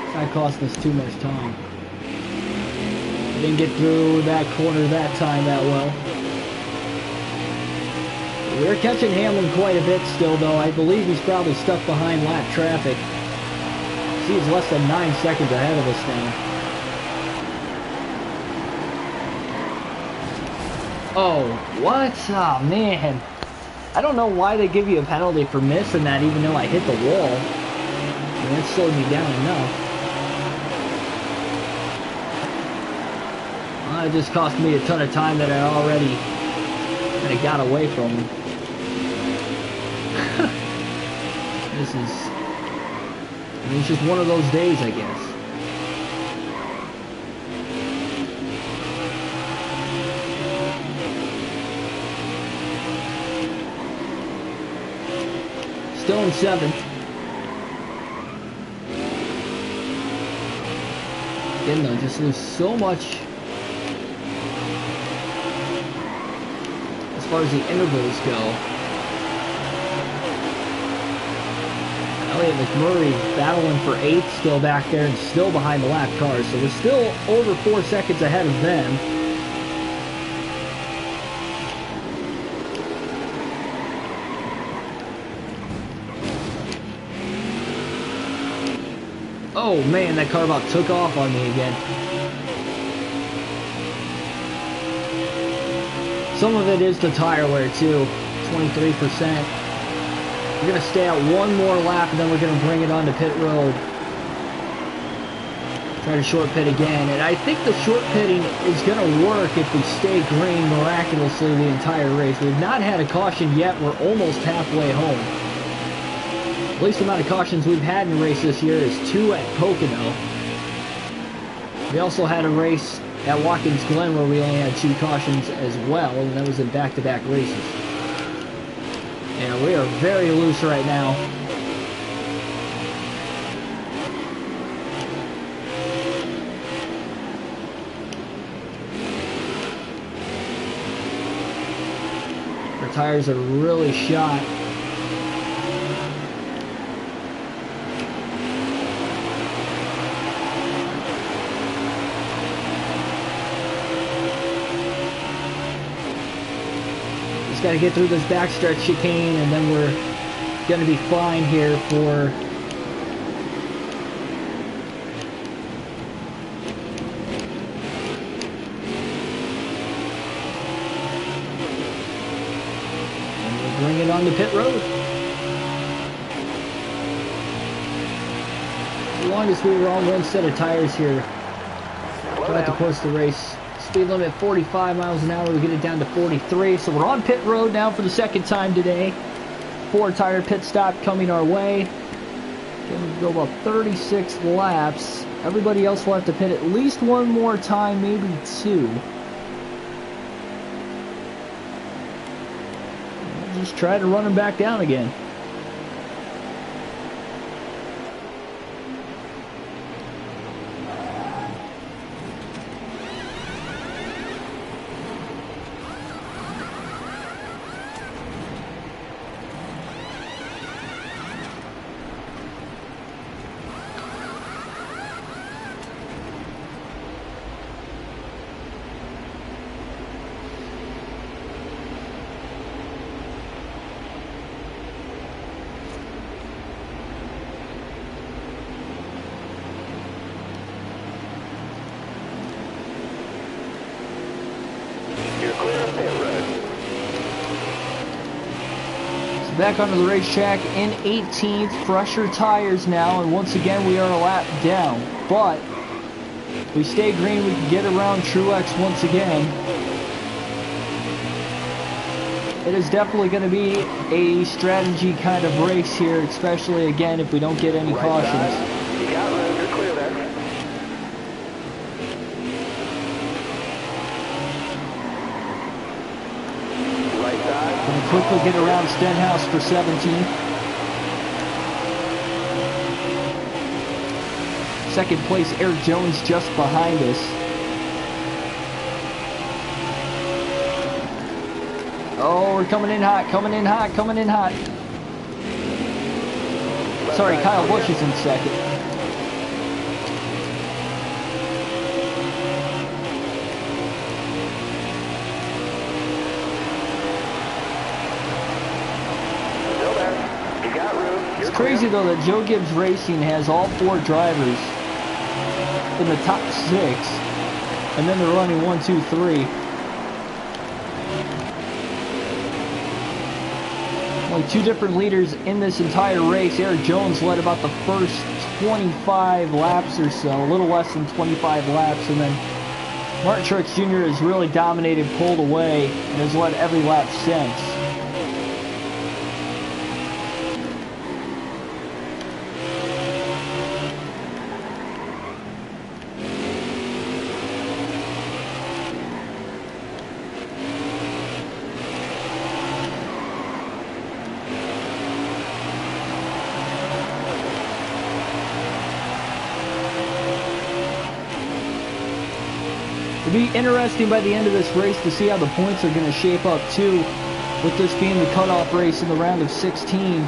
it's not costing us too much time. I didn't get through that corner that time that well. We're catching Hamlin quite a bit still, though. I believe he's probably stuck behind lap traffic. See, he's less than 9 seconds ahead of us now. Oh, what? Oh, man. I don't know why they give you a penalty for missing that even though I hit the wall. I mean, it slowed me down enough. Well, it just cost me a ton of time that I already kind of got away from him. This is... I mean, it's just one of those days, I guess. Still in 7th. Again, though, just lose so much as far as the intervals go. Elliott McMurray battling for 8th still back there and still behind the lap cars, so we're still over 4 seconds ahead of them. Oh man, that car about took off on me again. Some of it is the tire wear too, 23%. We're going to stay out one more lap and then we're going to bring it on to pit road. Try to short pit again, and I think the short pitting is going to work if we stay green miraculously the entire race. We've not had a caution yet. We're almost halfway home. The least amount of cautions we've had in a race this year is 2 at Pocono. We also had a race at Watkins Glen where we only had 2 cautions as well, and that was in back-to-back races. And we are very loose right now. Our tires are really shot. Got to get through this backstretch chicane and then we're going to be fine here for and we'll bring it on to pit road. As long as we were on one set of tires here throughout the course of the race. Speed limit 45 miles an hour, we get it down to 43. So we're on pit road now for the second time today. 4-tire pit stop coming our way. Gonna go about 36 laps. Everybody else will have to pit at least one more time, maybe 2. We'll just try to run them back down again. Back onto the racetrack in 18th, fresher tires now, and once again we are a lap down. But if we stay green, we can get around Truex once again. It is definitely going to be a strategy kind of race here, especially again if we don't get any cautions. You got room, you're clear there. Quickly get around Stenhouse for 17th. Second place, Eric Jones just behind us. Oh, we're coming in hot, coming in hot, coming in hot. Sorry, Kyle Busch is in second. It's crazy though that Joe Gibbs Racing has all 4 drivers in the top 6, and then they're running 1, 2, 3. Only 2 different leaders in this entire race. Eric Jones led about the first 25 laps or so, a little less than 25 laps, and then Martin Truex Jr. has really dominated, pulled away, and has led every lap since. It'll be interesting by the end of this race to see how the points are going to shape up too, with this being the cutoff race in the round of 16.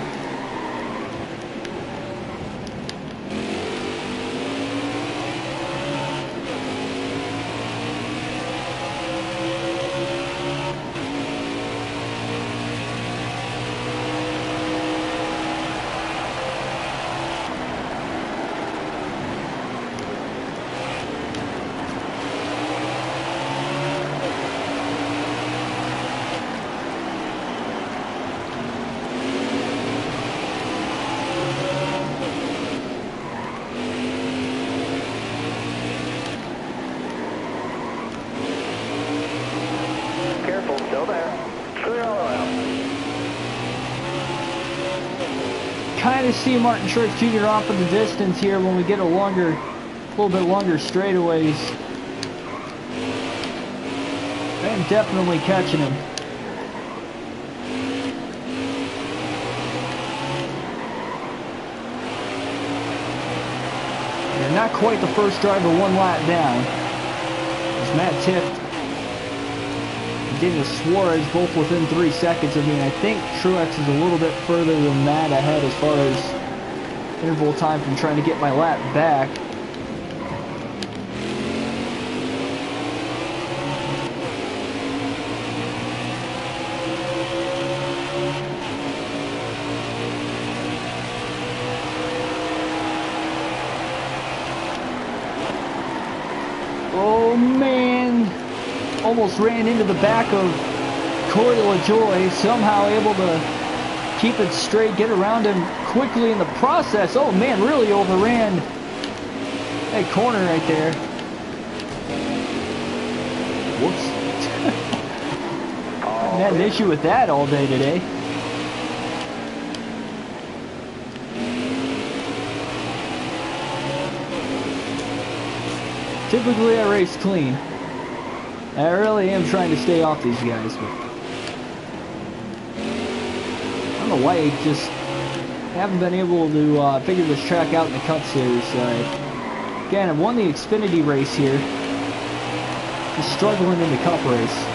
kind of see Martin Truex Jr. off in the distance here when we get a little bit longer straightaways. I'm definitely catching him. They're not quite the first driver one lap down. As Matt Tift and Daniel Suarez both within 3 seconds of me, and I think Truex is a little bit further than that ahead as far as interval time from trying to get my lap back. Oh man, almost ran into the back of Corey LaJoie, somehow able to keep it straight, get around him quickly in the process. Oh man, really overran that corner right there. Whoops. Haven't had an issue with that all day today. Typically I race clean. I really am trying to stay off these guys, but I don't know why I just haven't been able to figure this track out in the Cup Series. Again, I won the Xfinity race here. Just struggling in the Cup race.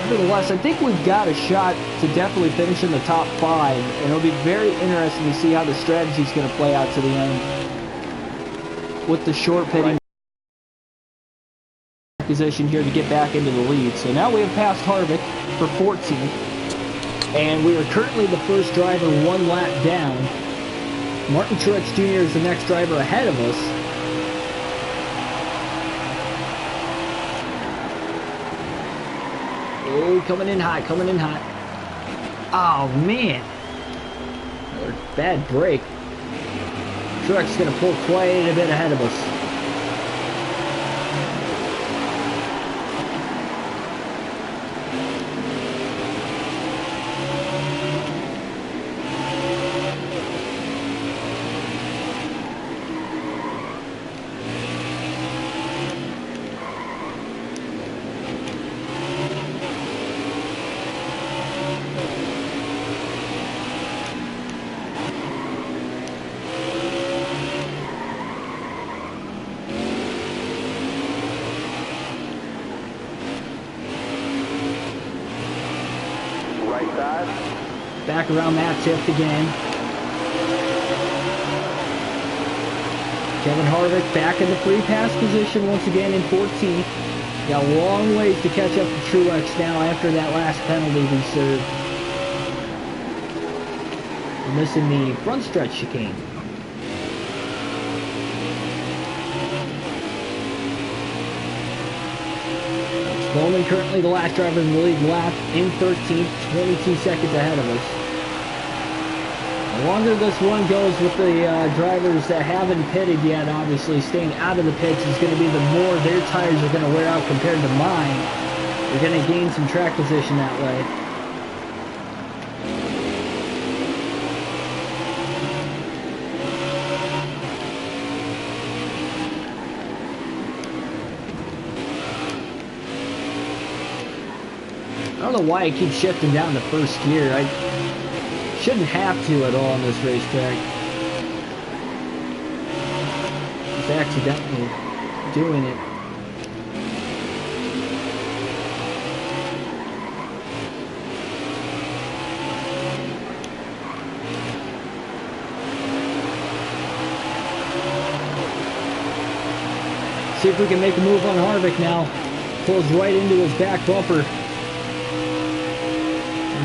Nevertheless, I think we've got a shot to definitely finish in the top 5, and it'll be very interesting to see how the strategy is going to play out to the end with the short pitting position here to get back into the lead. So now we have passed Harvick for 14th, and we are currently the first driver one lap down. Martin Truex Jr. is the next driver ahead of us. Oh, coming in hot, coming in hot. Oh man, another bad break. Truex is going to pull quite a bit ahead of us. Back around Matt Tift again. Kevin Harvick back in the free pass position once again in 14th. Got a long ways to catch up to Truex now after that last penalty we served. We're missing the front stretch chicane. Bowman currently the last driver in the lead lap in 13th, 22 seconds ahead of us. The longer this one goes with the drivers that haven't pitted yet, obviously staying out of the pits is going to be the more their tires are going to wear out compared to mine. They're going to gain some track position that way. I don't know why I keep shifting down to first gear. I shouldn't have to at all on this racetrack. Just accidentally doing it. See if we can make a move on Harvick now. Pulls right into his back bumper.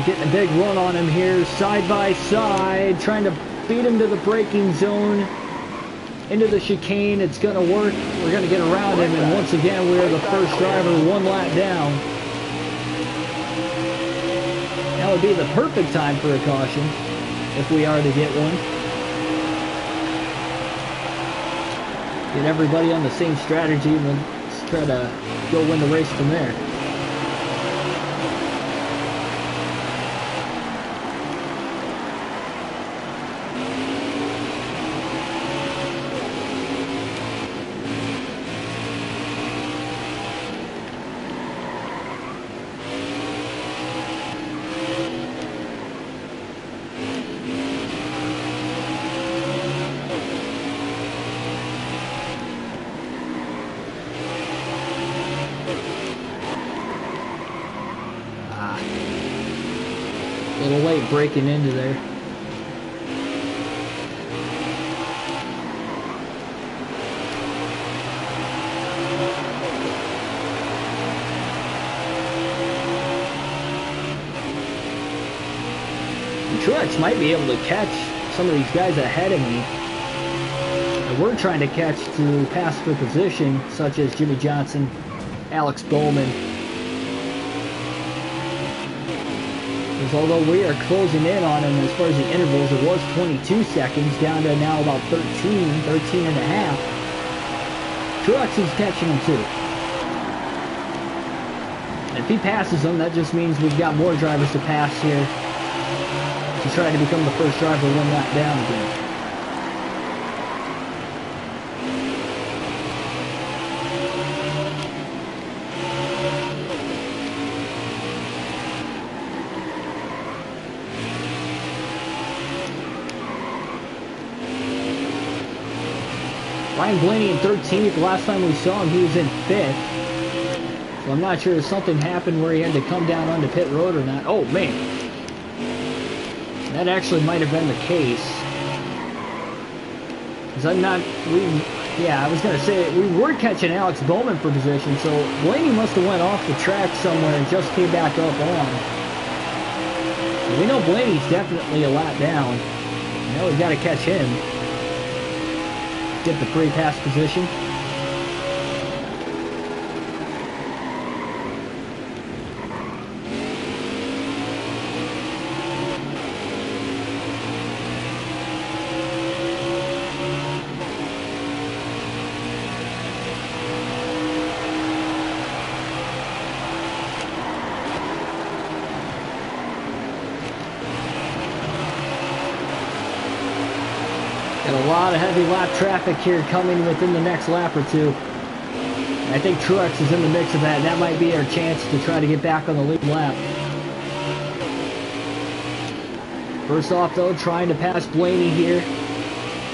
Getting a big run on him here, side by side, trying to beat him to the braking zone, into the chicane. It's going to work. We're going to get around him, and once again, we are the first driver one lap down. That would be the perfect time for a caution, if we are to get one. Get everybody on the same strategy, and then let's try to go win the race from there. A little late breaking into there. Truex might be able to catch some of these guys ahead of me. And we're trying to catch to pass for position, such as Jimmy Johnson, Alex Bowman. Because although we are closing in on him as far as the intervals, it was 22 seconds down to now about 13 and a half. Truex is catching him too. And if he passes him, that just means we've got more drivers to pass here to try to become the first driver one lap down again. Ryan Blaney in 13th. The last time we saw him, he was in 5th. So I'm not sure if something happened where he had to come down onto pit road or not. Oh, man. That actually might have been the case. Because I was going to say, we were catching Alex Bowman for position, so Blaney must have went off the track somewhere and just came back up on. And we know Blaney's definitely a lap down. Now we've got to catch him. Get the pre-pass position. Got a lot of heavy lap traffic here coming within the next lap or two. I think Truex is in the mix of that, and that might be our chance to try to get back on the lead lap. First off, though, trying to pass Blaney here.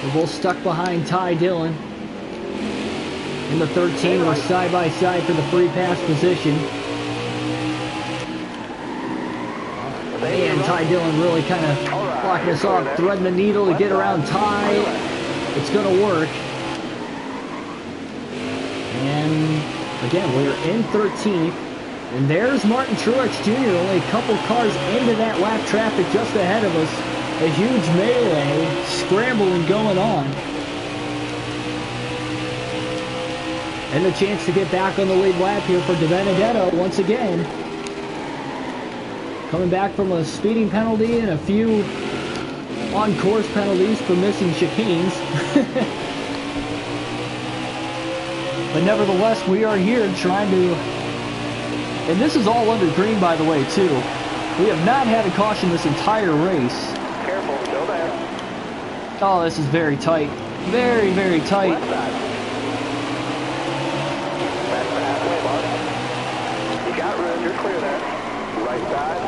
We're both stuck behind Ty Dillon. In the 13, we're side by side for the free pass position. And Ty Dillon really kind of blocking us off, threading the needle to get around Ty. It's going to work. And again, we're in 13th. And there's Martin Truex Jr. only a couple cars into that lap traffic just ahead of us. A huge melee, scrambling going on. And a chance to get back on the lead lap here for DiBenedetto once again. Coming back from a speeding penalty and a few on-course penalties for missing chicanes. But nevertheless, we are here trying to... And this is all under green, by the way, too. We have not had a caution this entire race. Careful, still there. Oh, this is very tight. Very, very tight. Left side. That's the halfway mark. You got room, you're clear there. Right side.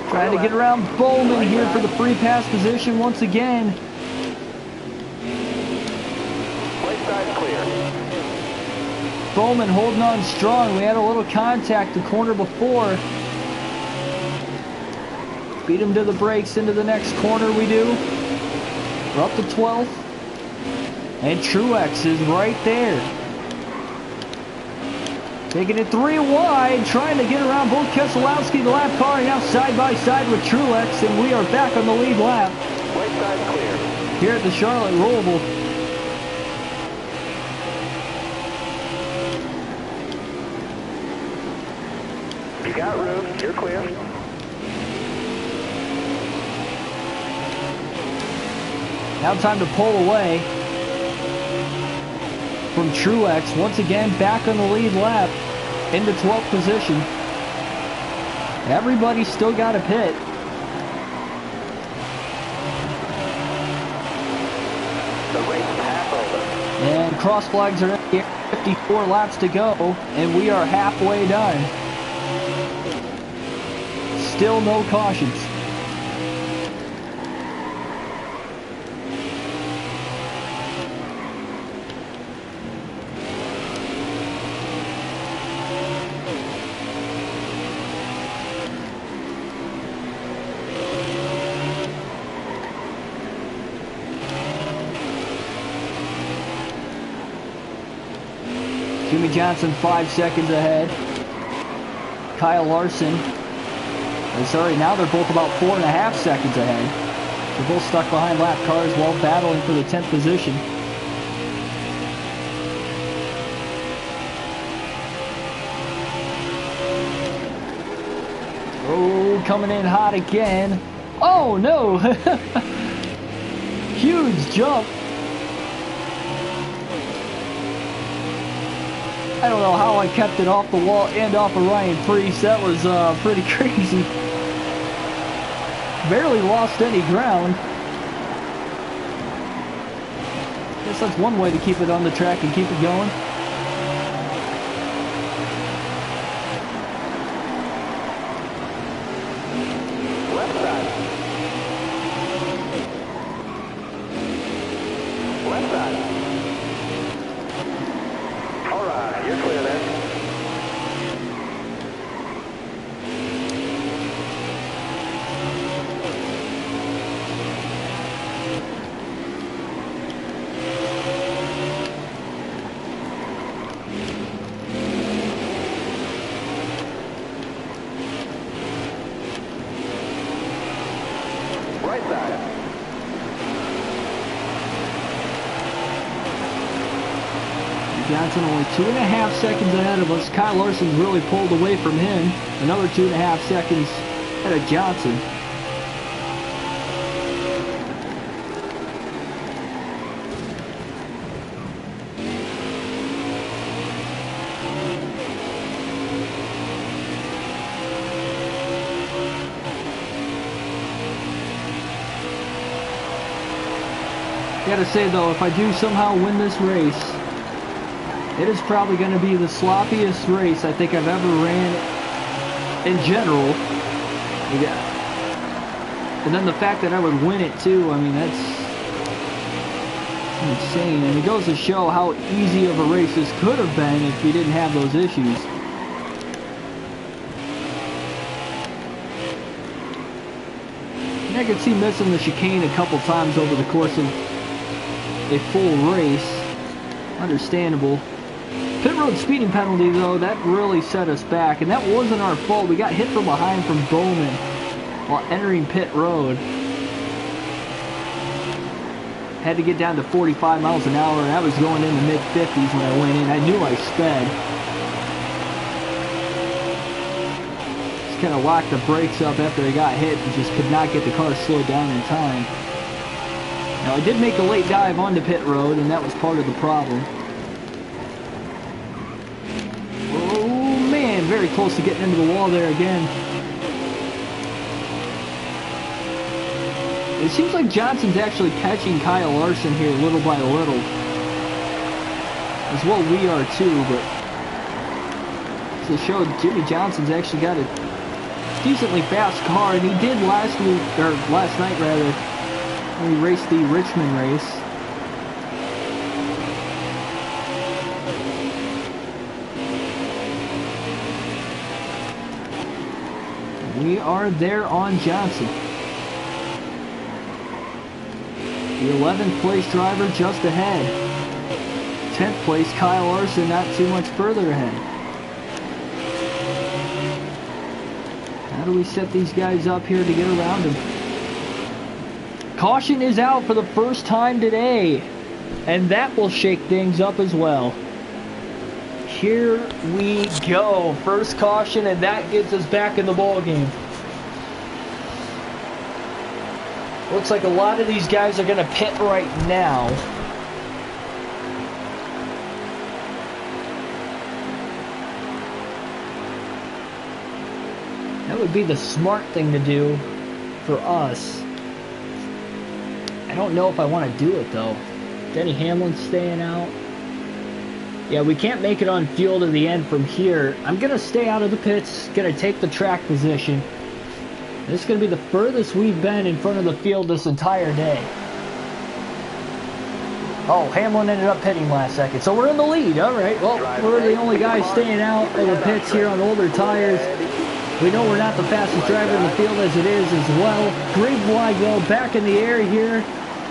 Trying to get around Bowman here for the free pass position once again. Right side clear. Bowman holding on strong. We had a little contact the corner before. Beat him to the brakes into the next corner we do. We're up to 12th. And Truex is right there. Taking it 3 wide, trying to get around both Keselowski, the lap car, now side by side with Truex, and we are back on the lead lap. Right side clear. Here at the Charlotte Roval. You got room, you're clear. Now time to pull away from Truex. Once again, back on the lead lap into 12th position. Everybody's still got a pit. The race is half over. And cross flags are in the air. 54 laps to go, and we are halfway done. Still no cautions. Jimmy Johnson 5 seconds ahead. Kyle Larson. Sorry, now they're both about 4.5 seconds ahead. They're both stuck behind lap cars while battling for the 10th position. Oh, coming in hot again. Oh no! Huge jump. I don't know how I kept it off the wall and off of Ryan Preece. That was pretty crazy. Barely lost any ground. Guess that's one way to keep it on the track and keep it going. Left side. Left side. All right, you're clear there. Right side. Johnson only 2.5 seconds ahead of us. Kyle Larson's really pulled away from him. Another 2.5 seconds ahead of Johnson. Gotta say though, if I do somehow win this race, it is probably going to be the sloppiest race I think I've ever ran in general. Yeah. And then the fact that I would win it too, I mean, that's insane. And it goes to show how easy of a race this could have been if we didn't have those issues. And I could see missing the chicane a couple times over the course of a full race. Understandable. Pit road speeding penalty though, that really set us back, and that wasn't our fault. We got hit from behind from Bowman while entering pit road. Had to get down to 45 miles an hour, and I was going in the mid-50s when I went in. I knew I sped. Just kind of locked the brakes up after I got hit and just could not get the car slowed down in time. Now I did make a late dive onto pit road, and that was part of the problem. Very close to getting into the wall there again. It seems like Johnson's actually catching Kyle Larson here little by little. As well we are too, but to show Jimmy Johnson's actually got a decently fast car, and he did last night rather, when we raced the Richmond race. We are there on Johnson. The 11th place driver just ahead. 10th place Kyle Larson not too much further ahead. How do we set these guys up here to get around him? Caution is out for the first time today, and that will shake things up as well. Here we go. First caution, and that gets us back in the ball game. Looks like a lot of these guys are going to pit right now. That would be the smart thing to do for us. I don't know if I want to do it though. Denny Hamlin's staying out. Yeah, we can't make it on fuel to the end from here. I'm going to stay out of the pits, going to take the track position. This is going to be the furthest we've been in front of the field this entire day. Oh, Hamlin ended up pitting last second, so we're in the lead. All right, well, we're the only guys staying out of the pits here on older tires. We know we're not the fastest driver in the field as it is as well. Green flag though, back in the air here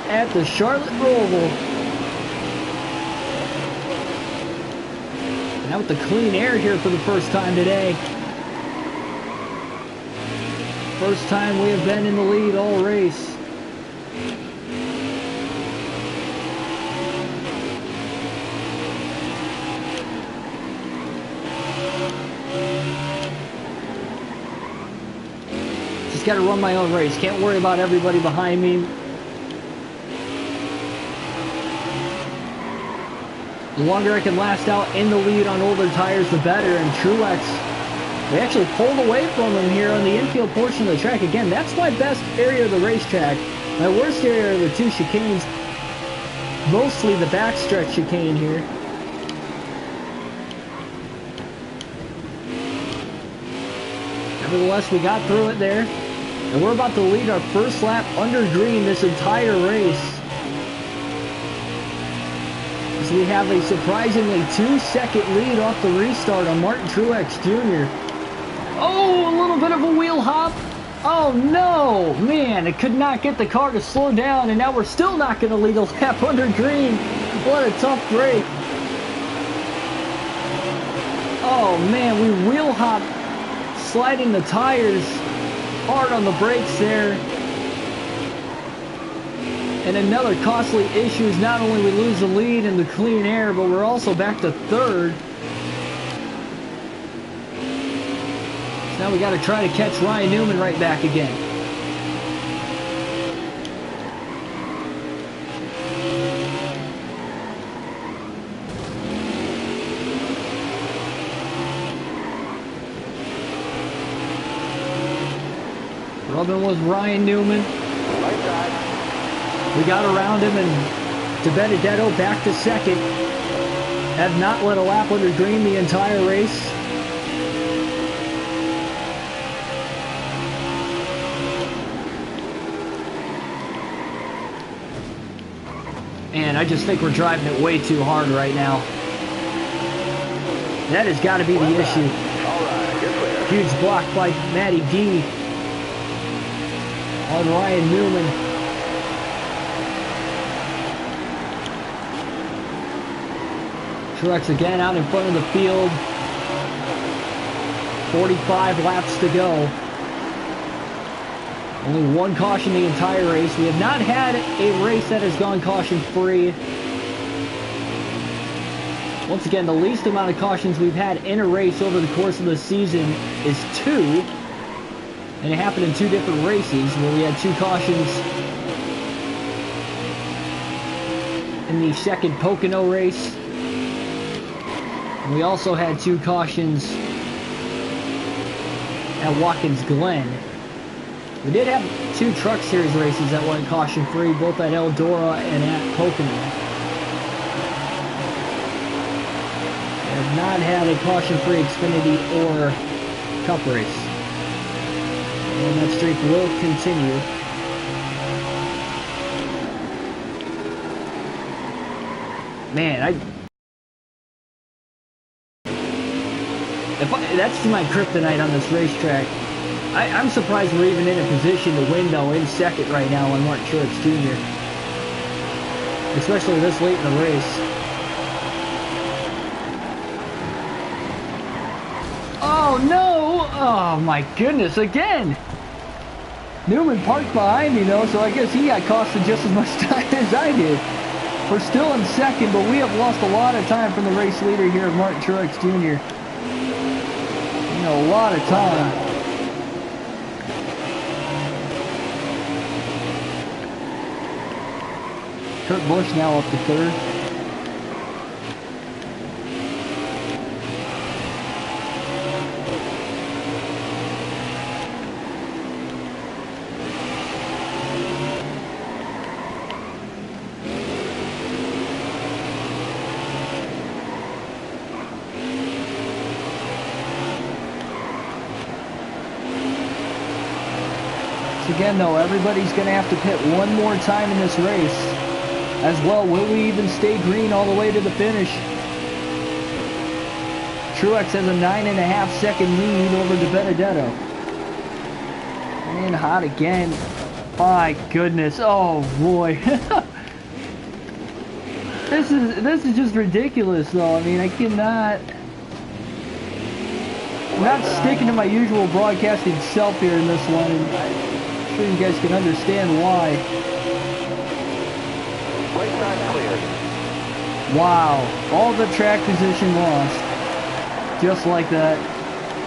at the Charlotte Roval. Now with the clean air here for the first time today. First time we have been in the lead all race. Just got to run my own race. Can't worry about everybody behind me. The longer I can last out in the lead on older tires, the better. And Truex, they actually pulled away from him here on the infield portion of the track. Again, that's my best area of the racetrack. My worst area are the two chicanes, mostly the backstretch chicane here. Nevertheless, we got through it there. And we're about to lead our first lap under green this entire race. So we have a surprisingly 2-second lead off the restart on Martin Truex Jr. Oh, a little bit of a wheel hop. Oh no, man, it could not get the car to slow down, and now we're still not going to lead a lap under green. What a tough break. Oh man, we wheel hop, sliding the tires hard on the brakes there. And another costly issue is not only we lose the lead in the clean air, but we're also back to third. So now we got to try to catch Ryan Newman right back again. Rubbing with Ryan Newman. We got around him, and DiBenedetto back to second. Have not led a lap under green the entire race. And I just think we're driving it way too hard right now. That has got to be the issue. Huge block by Matty D on Ryan Newman. Truex again out in front of the field. 45 laps to go. Only one caution the entire race. We have not had a race that has gone caution-free. Once again, the least amount of cautions we've had in a race over the course of the season is 2. And it happened in 2 different races where we had 2 cautions in the second Pocono race. We also had 2 cautions at Watkins Glen. We did have 2 Truck Series races that went caution-free, both at Eldora and at Pocono. We have not had a caution-free Xfinity or Cup race. And that streak will continue. Man, that's my kryptonite on this racetrack. I'm surprised we're even in a position to win, though, in second right now on Martin Truex Jr. Especially this late in the race. Oh, no! Oh, my goodness, again! Newman parked behind me, though, so I guess he got costed just as much time as I did. We're still in second, but we have lost a lot of time from the race leader here, Martin Truex Jr. A lot of time. Kurt Busch now up to third. Again, though, everybody's going to have to pit one more time in this race. As well, will we even stay green all the way to the finish? Truex has a 9.5 second lead over DiBenedetto. And hot again. My goodness. Oh boy. This is just ridiculous, though. I mean, I cannot I'm not sticking to my usual broadcasting self here in this one, and I'm sure you guys can understand why. Right side clear. Wow, all the track position lost. Just like that.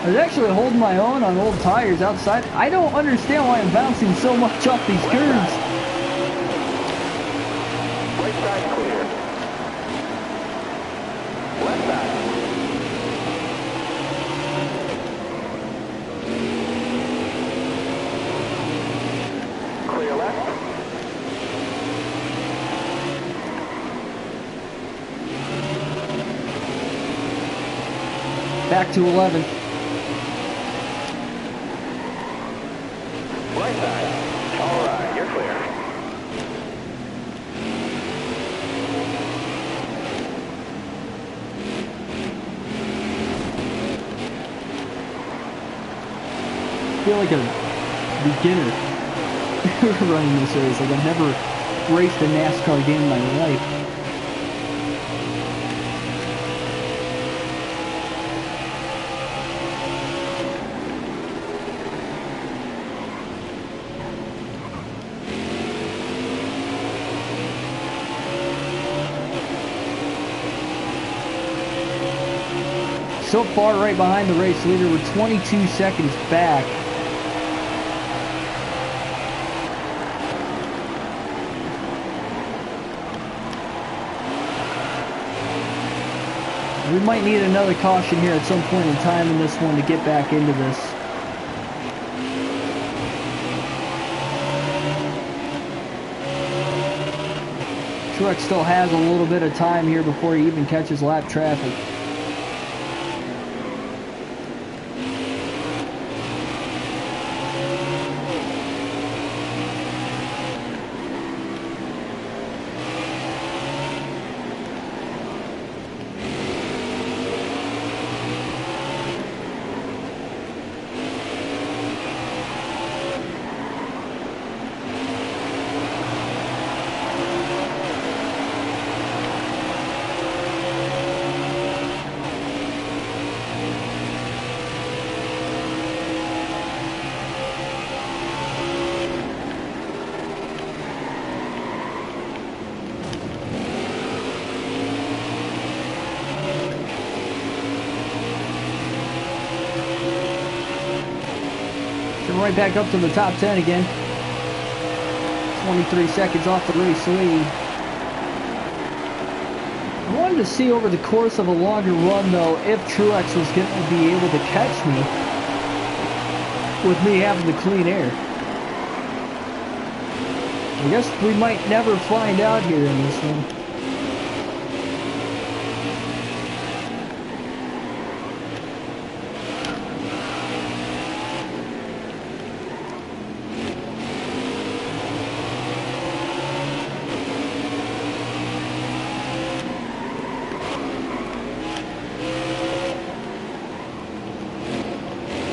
I was actually holding my own on old tires outside. I don't understand why I'm bouncing so much off these curves. Right side clear. Left side. Clear left. Back to 11. Right side. All right, you're clear. I feel like a beginner running this race. Like I've never raced a NASCAR game in my life. So far right behind the race leader, we're 22 seconds back. We might need another caution here at some point in time in this one to get back into this. Truex still has a little bit of time here before he even catches lap traffic. Right back up to the top 10 again. 23 seconds off the race lead. I wanted to see over the course of a longer run, though, if Truex was going to be able to catch me with me having the clean air. I guess we might never find out here in this one.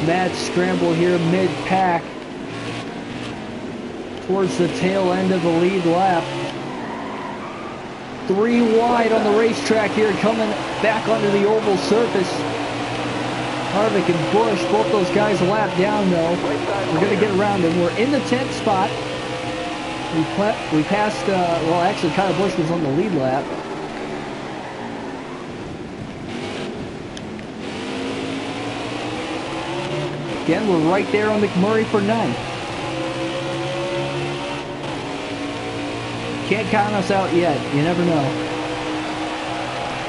Mad scramble here mid-pack towards the tail end of the lead lap. 3 wide on the racetrack here, coming back onto the oval surface. Harvick and Busch, both those guys a lap down though. We're going to get around them. We're in the 10th spot. We passed, well actually Kyle Busch was on the lead lap. Again, we're right there on McMurray for 9th. Can't count us out yet. You never know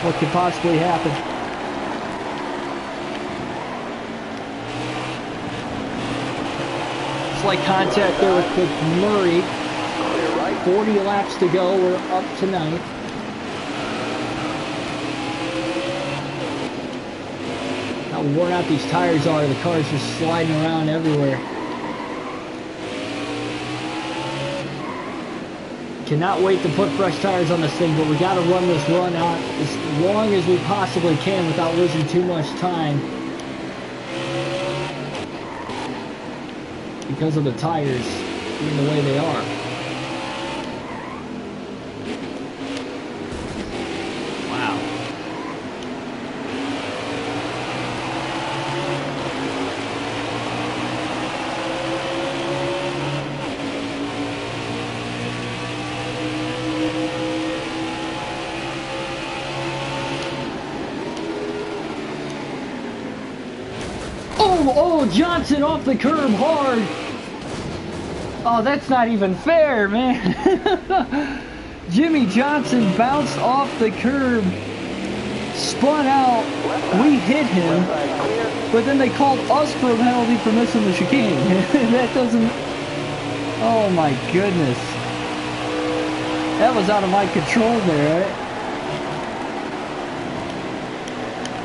what could possibly happen. Slight contact there with McMurray. 40 laps to go. We're up to 9th. How worn out these tires are. The car's just sliding around everywhere. Cannot wait to put fresh tires on this thing, but we got to run this run out as long as we possibly can without losing too much time because of the tires being the way they are. Oh, Johnson off the curb hard. Oh, that's not even fair, man. Jimmy Johnson bounced off the curb, spun out, we hit him, but then they called us for a penalty for missing the chicane. That doesn't... Oh my goodness. That was out of my control there, right?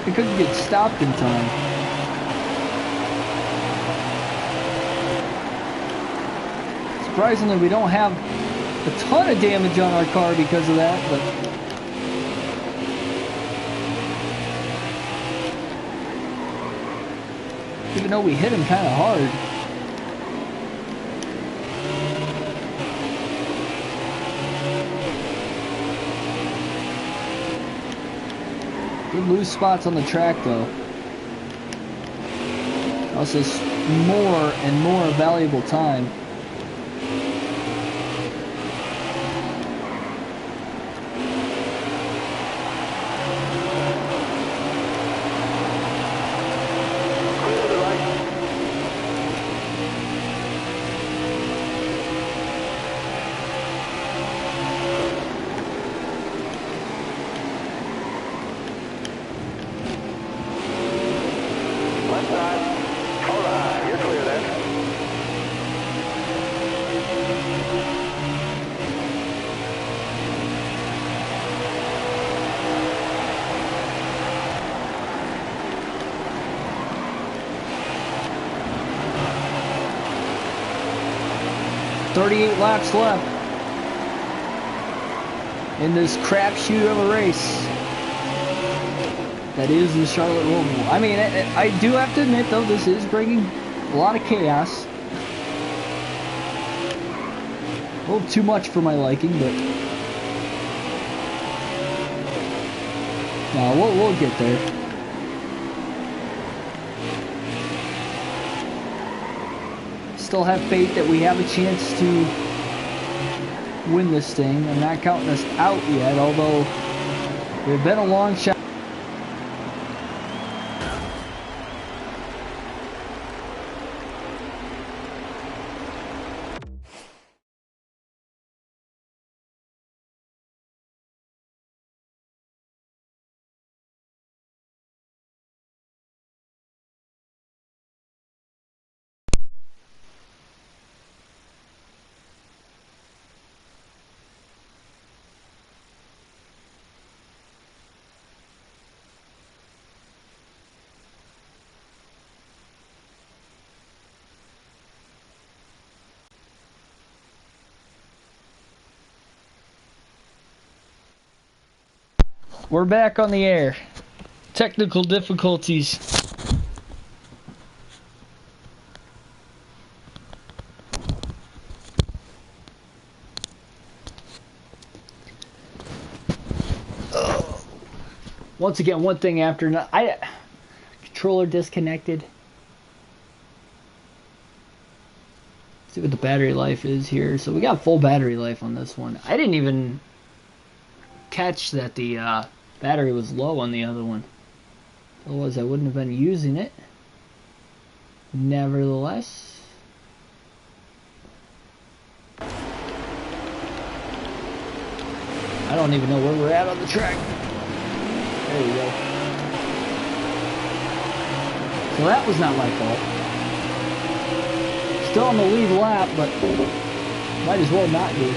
I couldn't get stopped in time. Surprisingly, we don't have a ton of damage on our car because of that, but even though we hit him kind of hard. Good loose spots on the track though. Also more and more valuable time. Laps left in this crapshoot of a race that is the Charlotte Roval. I mean, I do have to admit though, this is bringing a lot of chaos. A little too much for my liking, but no, we'll get there. Still have faith that we have a chance to win this thing. I'm not counting us out yet, although we've been a long shot. We're back on the air. Technical difficulties. Once again, one thing after another. Controller disconnected. Let's see what the battery life is here. So we got full battery life on this one. I didn't even catch that the battery was low on the other one. Otherwise I wouldn't have been using it. Nevertheless, I don't even know where we're at on the track. There we go. So that was not my fault. Still on the lead lap, but might as well not be.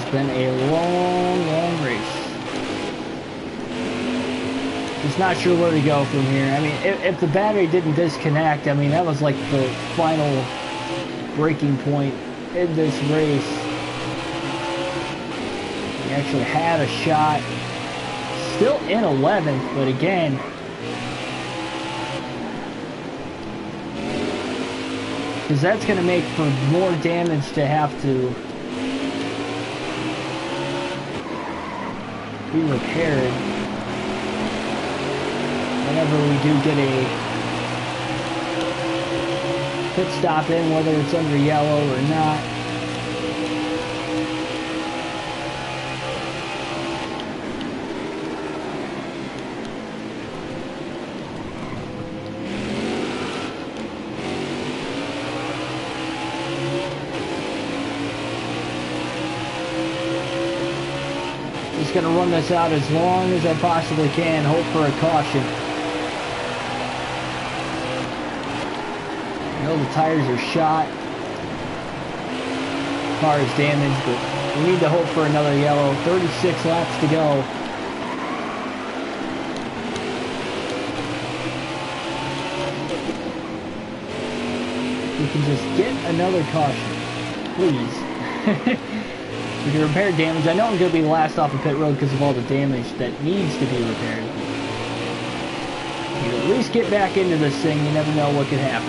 Been a long race. Just not sure where to go from here. I mean, if the battery didn't disconnect, I mean, that was like the final breaking point in this race. He actually had a shot. Still in 11th, but again, because that's going to make for more damage to have to be repaired whenever we do get a pit stop in, whether it's under yellow or not. Just gonna run this out as long as I possibly can, hope for a caution. I know the tires are shot, car is damaged, but we need to hope for another yellow. 36 laps to go. We can just get another caution, please. We can repair damage. I know I'm going to be last off the pit road because of all the damage that needs to be repaired. You at least get back into this thing, you never know what could happen.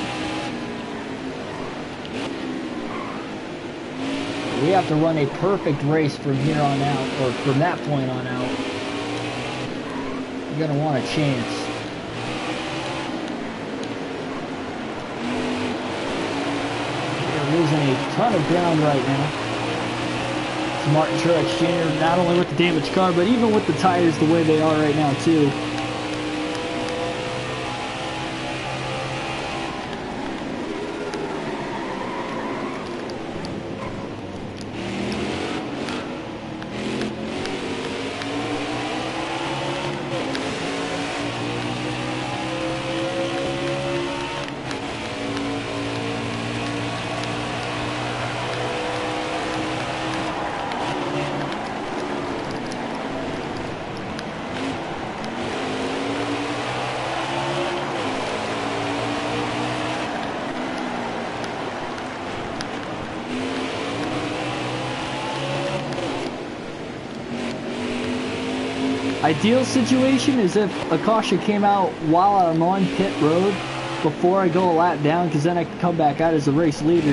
We have to run a perfect race from here on out, or from that point on out. We're going to want a chance. We're losing a ton of ground right now. Martin Truex Jr., not only with the damaged car, but even with the tires the way they are right now, too. Ideal situation is if a caution came out while I'm on pit road before I go a lap down, because then I can come back out as the race leader.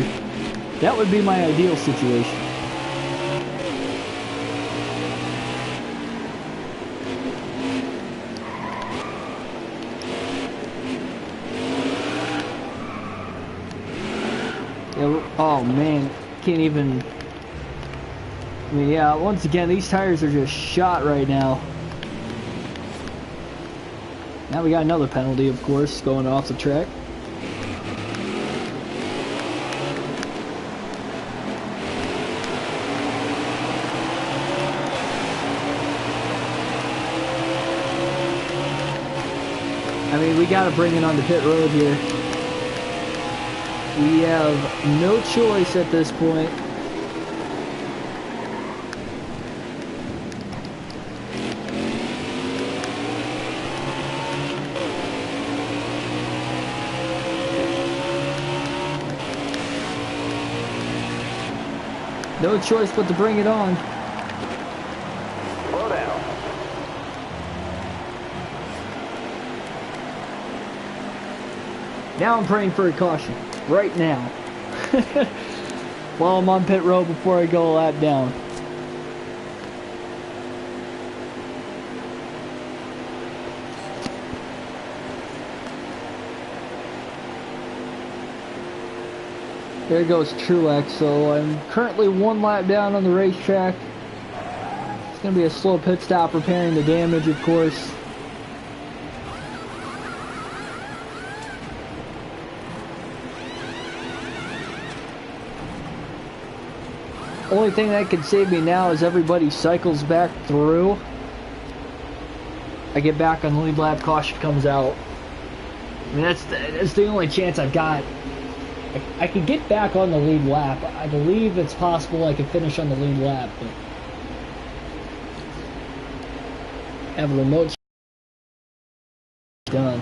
That would be my ideal situation. Yeah, oh man, can't even. I mean, yeah, once again, these tires are just shot right now. Now we got another penalty, of course, going off the track. I mean, we got to bring it on the pit road here. We have no choice at this point. No choice but to bring it on. Slow down. Now I'm praying for a caution. Right now. While I'm on pit road before I go a lap down. There goes Truex, so I'm currently one lap down on the racetrack. It's going to be a slow pit stop repairing the damage, of course. Only thing that can save me now is everybody cycles back through. I get back on the lead lap, caution comes out. I mean, that's the only chance I've got. I could get back on the lead lap. I believe it's possible I could finish on the lead lap, but have a remote done.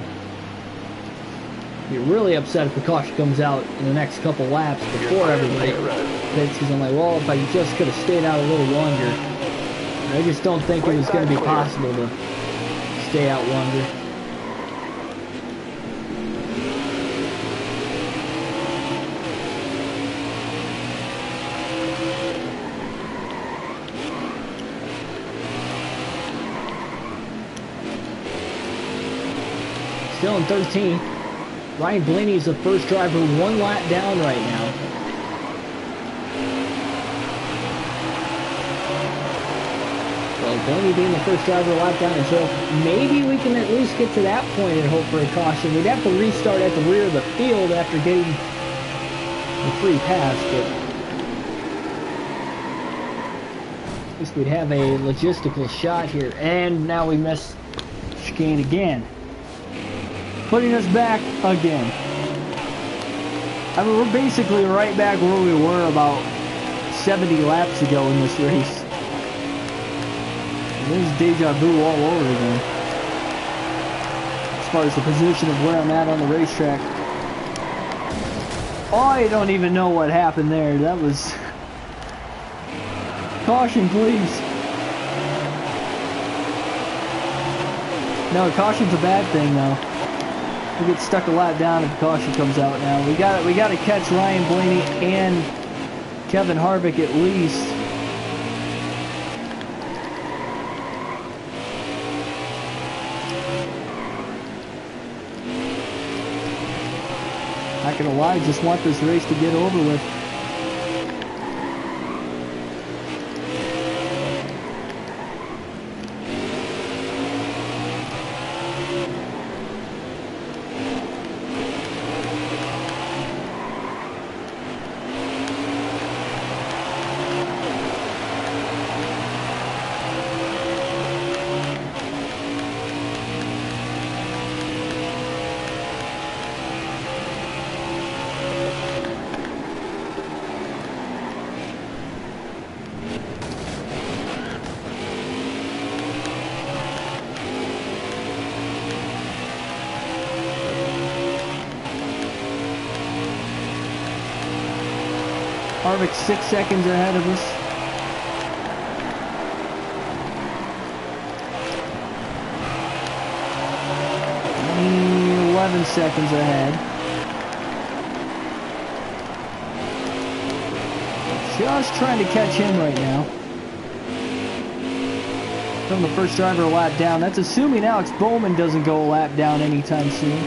Be really upset if the caution comes out in the next couple laps before everybody pits, because I'm like, well, if I just could have stayed out a little longer. I just don't think it was going to be possible to stay out longer. Still in 13th. Ryan Blaney is the first driver, one lap down right now. Well, Blaney being the first driver a lap down, and so maybe we can at least get to that point and hope for a caution. We'd have to restart at the rear of the field after getting the free pass, but at least we'd have a logistical shot here. And now we miss chicane again, putting us back again. I mean, we're basically right back where we were about 70 laps ago in this race. And there's deja vu all over again, as far as the position of where I'm at on the racetrack. Oh, I don't even know what happened there. That was... Caution, please. No, caution's a bad thing, though. We get stuck a lap down if the caution comes out now. We got to catch Ryan Blaney and Kevin Harvick at least. Not gonna lie, just want this race to get over with. Harvick 6 seconds ahead of us. 11 seconds ahead. Just trying to catch him right now. From the first driver a lap down. That's assuming Alex Bowman doesn't go a lap down anytime soon.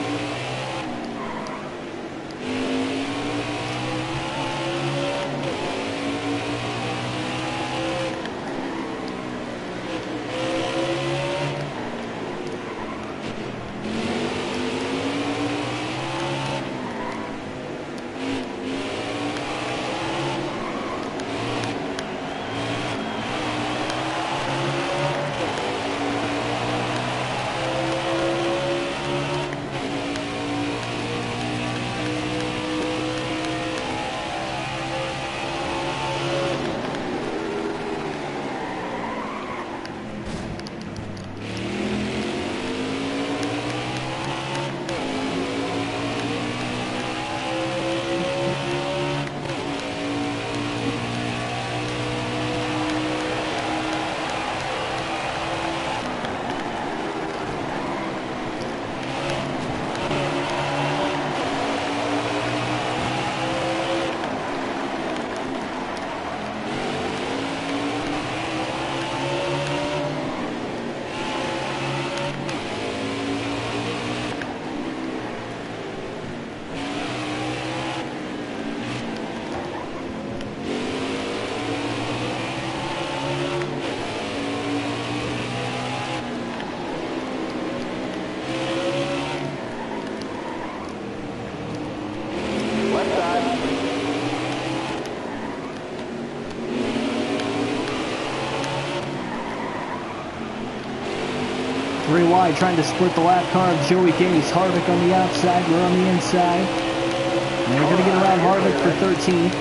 Three wide, trying to split the lap car of Joey Gase. Harvick on the outside, we're on the inside. And we're going to get around Harvick for 13th.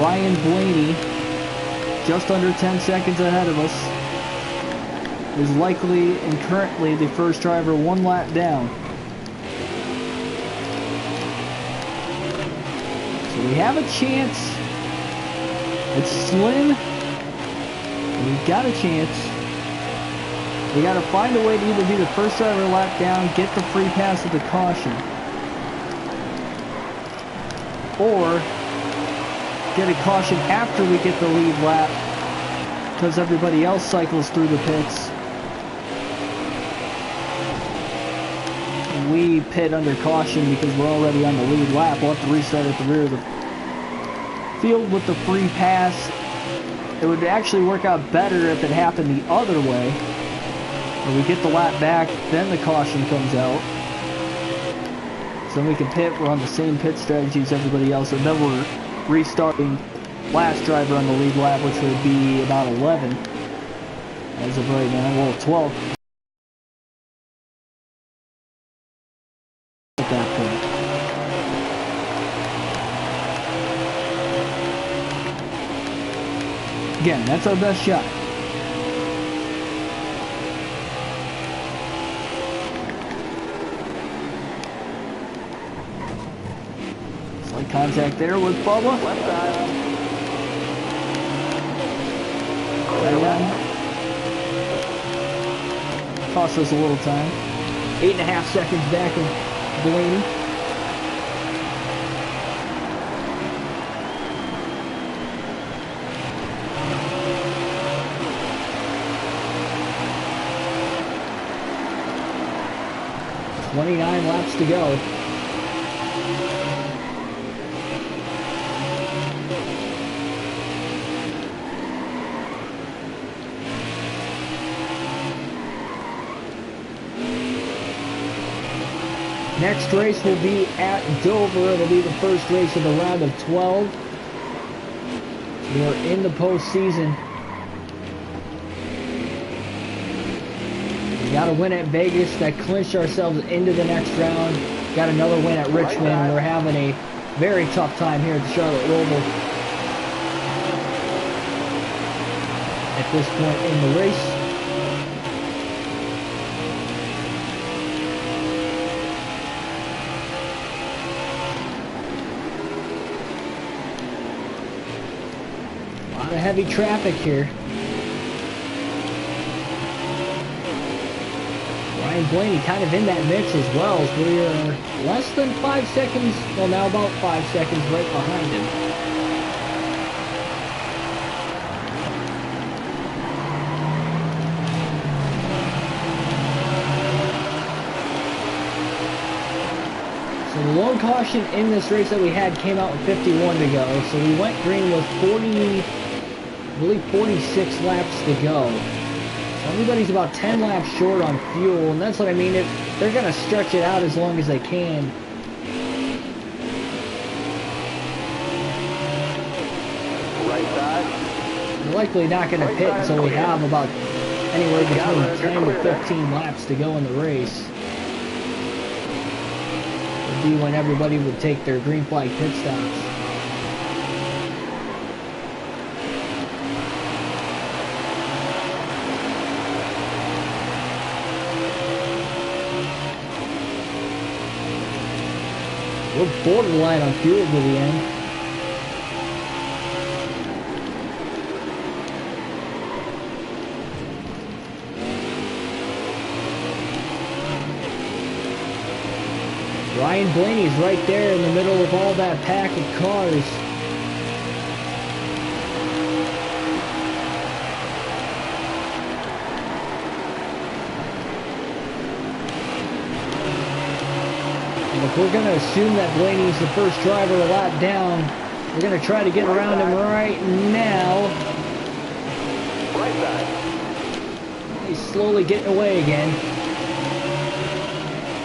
Ryan Blaney, just under 10 seconds ahead of us, is likely and currently the first driver one lap down. So we have a chance. It's slim. We've got a chance. We got to find a way to either do the first driver lap down, get the free pass of the caution, or get a caution after we get the lead lap because everybody else cycles through the pits. We pit under caution because we're already on the lead lap. We'll have to restart at the rear of the field with the free pass. It would actually work out better if it happened the other way, where we get the lap back, then the caution comes out. So then we can pit, we're on the same pit strategy as everybody else, and then we're restarting last driver on the lead lap, which would be about 11 as of right now, well 12 at that point. Again, that's our best shot. Slight contact there with Bubba. Left side. Cost us a little time. 8.5 seconds back of Blaney. Laps to go. Next race will be at Dover. It'll be the first race of the round of 12. We're in the postseason. We got a win at Vegas that clinched ourselves into the next round. Got another win at Richmond. We're having a very tough time here at the Charlotte Roval at this point in the race. A lot of heavy traffic here. Ryan Blaney kind of in that mix as well, as we are less than 5 seconds, well now about 5 seconds right behind him. So the lone caution in this race that we had came out with 51 to go, so we went green with 46 laps to go. Everybody's about 10 laps short on fuel, and that's what I mean. They're going to stretch it out as long as they can. Right side. We're likely not going to pit until we have about anywhere between 10 to 15 laps to go in the race. It would be when everybody would take their green flag pit stops. We're borderline on fuel to the end. Ryan Blaney's right there in the middle of all that pack of cars. If we're going to assume that Blaney's the first driver a lap down, we're going to try to get around him right now. Right side. He's slowly getting away again.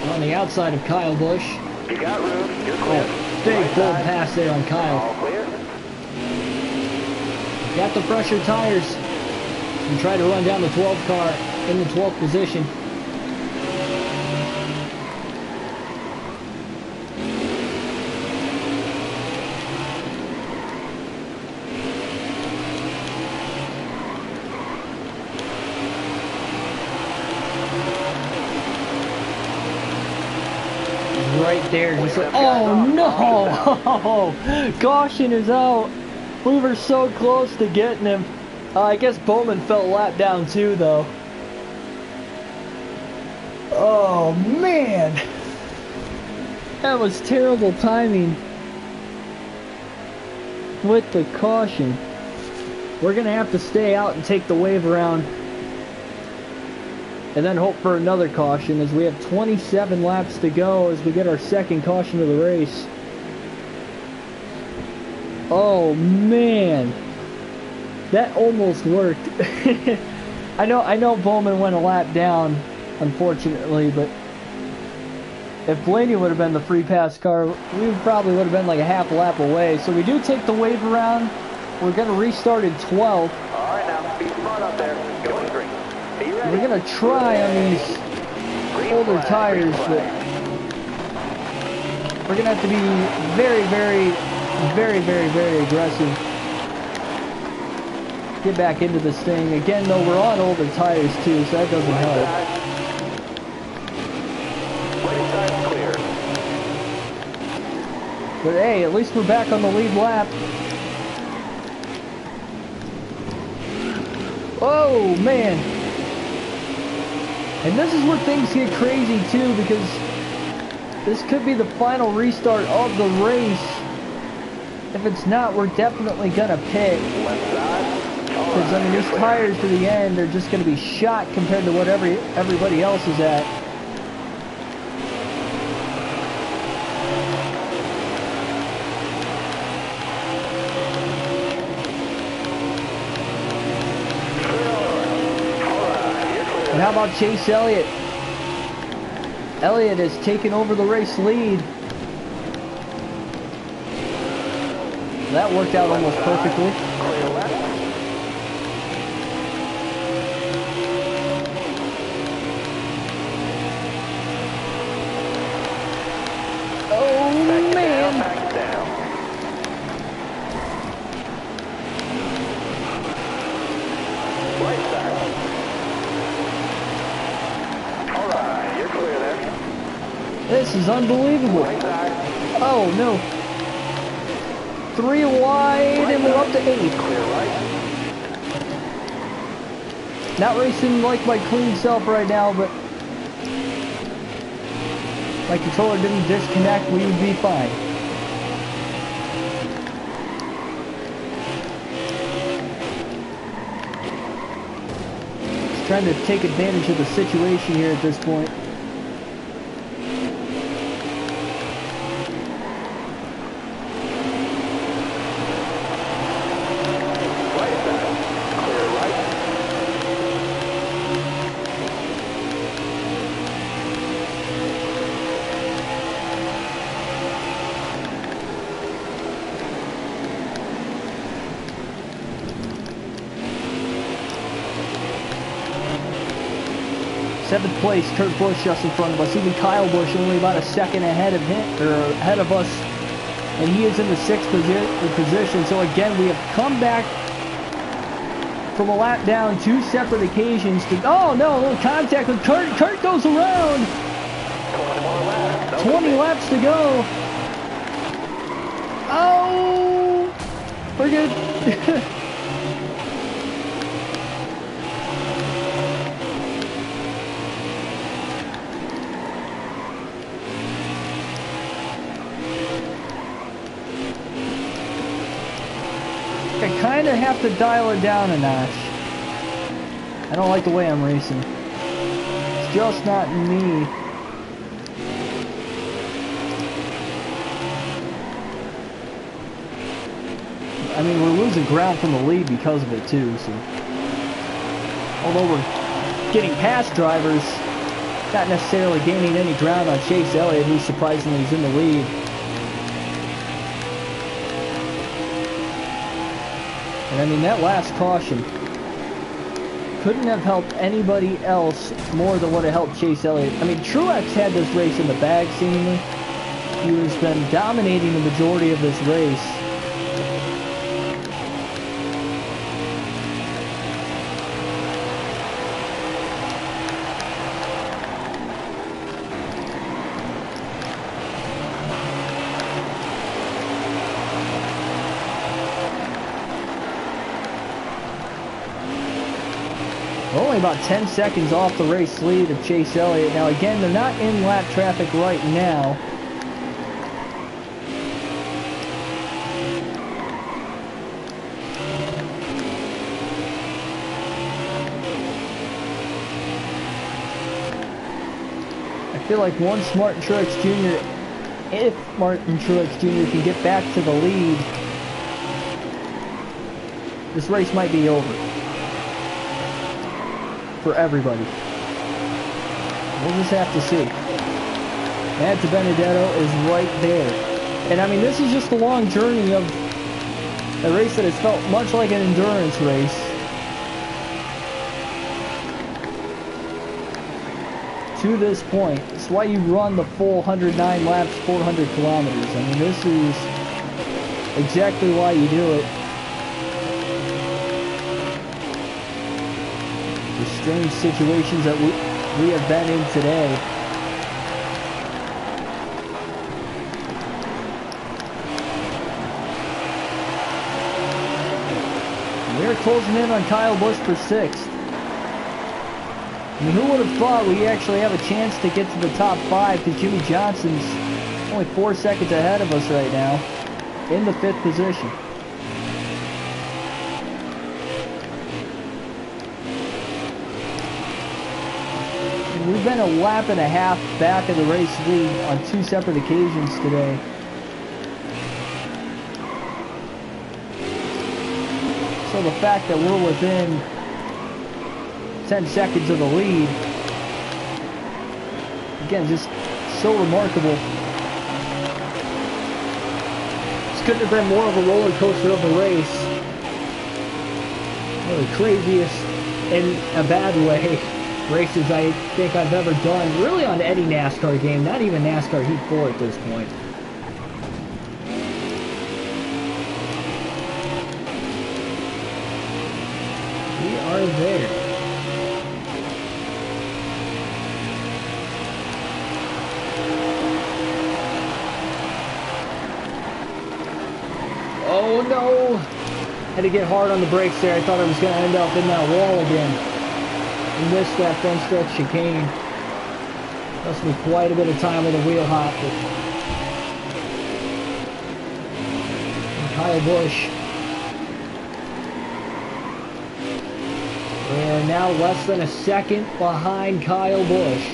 We're on the outside of Kyle Busch. You got room. You're clear. Oh, big bold pass there on Kyle. All clear. Got the fresher tires. And try to run down the 12 car in the 12th position. Right there, just like, oh no! Caution is out. We were so close to getting him. I guess Bowman felt lapped down too, though. Oh, man! That was terrible timing with the caution. We're gonna have to stay out and take the wave around and then hope for another caution as we have 27 laps to go as we get our second caution of the race. Oh man, that almost worked. I know Bowman went a lap down, unfortunately, but if Blaney would have been the free pass car, we probably would have been like a half lap away. So we do take the wave around. We're going to restart in 12. All right, now, be smart up there. Going green. Be ready. We're going to try on these older tires, but we're going to have to be very, very, very, very, very aggressive. Get back into this thing. Again, though, we're on older tires, too, so that doesn't help. But hey, at least we're back on the lead lap. Oh, man. And this is where things get crazy, too, because this could be the final restart of the race. If it's not, we're definitely going to pit. Because, I mean, these tires to the end are just going to be shot compared to what everybody else is at. And how about Chase Elliott? Elliott has taken over the race lead. That worked out almost perfectly. Oh man! This is unbelievable. Oh no. 3 wide and we're up to 8. Not racing like my clean self right now, but my controller didn't disconnect, we would be fine. Just trying to take advantage of the situation here at this point. Seventh place, Kurt Busch just in front of us. Even Kyle Busch only about a second ahead of him, or ahead of us, and he is in the 6th position. So again, we have come back from a lap down 2 separate occasions to. Oh no, a little contact with Kurt. Kurt goes around. 20 laps to go. Oh, we're good. I kind of have to dial it down a notch. I don't like the way I'm racing. It's just not me. I mean, we're losing ground from the lead because of it too, so. Although we're getting past drivers, not necessarily gaining any ground on Chase Elliott, who surprisingly is in the lead. And I mean, that last caution couldn't have helped anybody else more than what it helped Chase Elliott. I mean, Truex had this race in the bag, seemingly. He has been dominating the majority of this race. Only about 10 seconds off the race lead of Chase Elliott. Now again, they're not in lap traffic right now. I feel like once Martin Truex Jr., if Martin Truex Jr. can get back to the lead, this race might be over for everybody. We'll just have to see. Matt Benedetto is right there. And I mean, this is just a long journey of a race that has felt much like an endurance race. To this point. It's why you run the full 109 laps, 400 kilometers. I mean, this is exactly why you do it. The strange situations that we have been in today. We're closing in on Kyle Busch for 6th. I mean, who would have thought we actually have a chance to get to the top 5, because Jimmy Johnson's only 4 seconds ahead of us right now in the 5th position. And we've been a lap and a half back of the race lead on 2 separate occasions today. So the fact that we're within 10 seconds of the lead, again, just so remarkable. This couldn't have been more of a roller coaster of a race. One of the craziest, in a bad way, races I think I've ever done, really on any NASCAR game, not even NASCAR Heat 4 at this point. We are there. Oh no! Had to get hard on the brakes there. I thought I was going to end up in that wall again. And missed that front stretch chicane. Cost me quite a bit of time with a wheel hop. And Kyle Busch. We're now less than a second behind Kyle Busch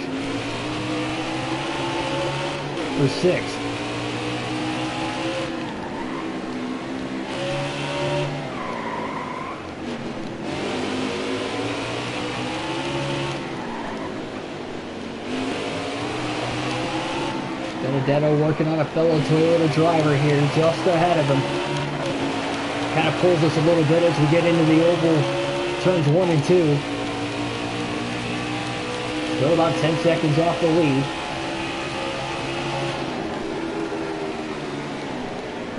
for 6th. Benedetto working on a fellow Toyota driver here, just ahead of him. Kind of pulls us a little bit as we get into the oval, turns 1 and 2. Still about 10 seconds off the lead.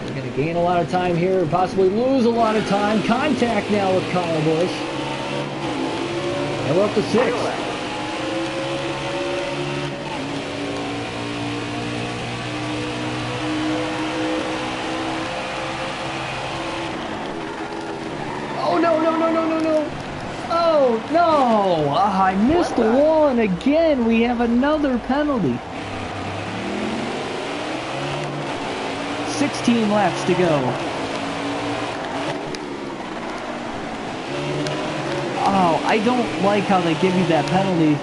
We're going to gain a lot of time here and possibly lose a lot of time. Contact now with Kyle Busch. And we're up to 6th. Oh, no! I missed the wall, and again, we have another penalty. 16 laps to go. Oh, I don't like how they give you that penalty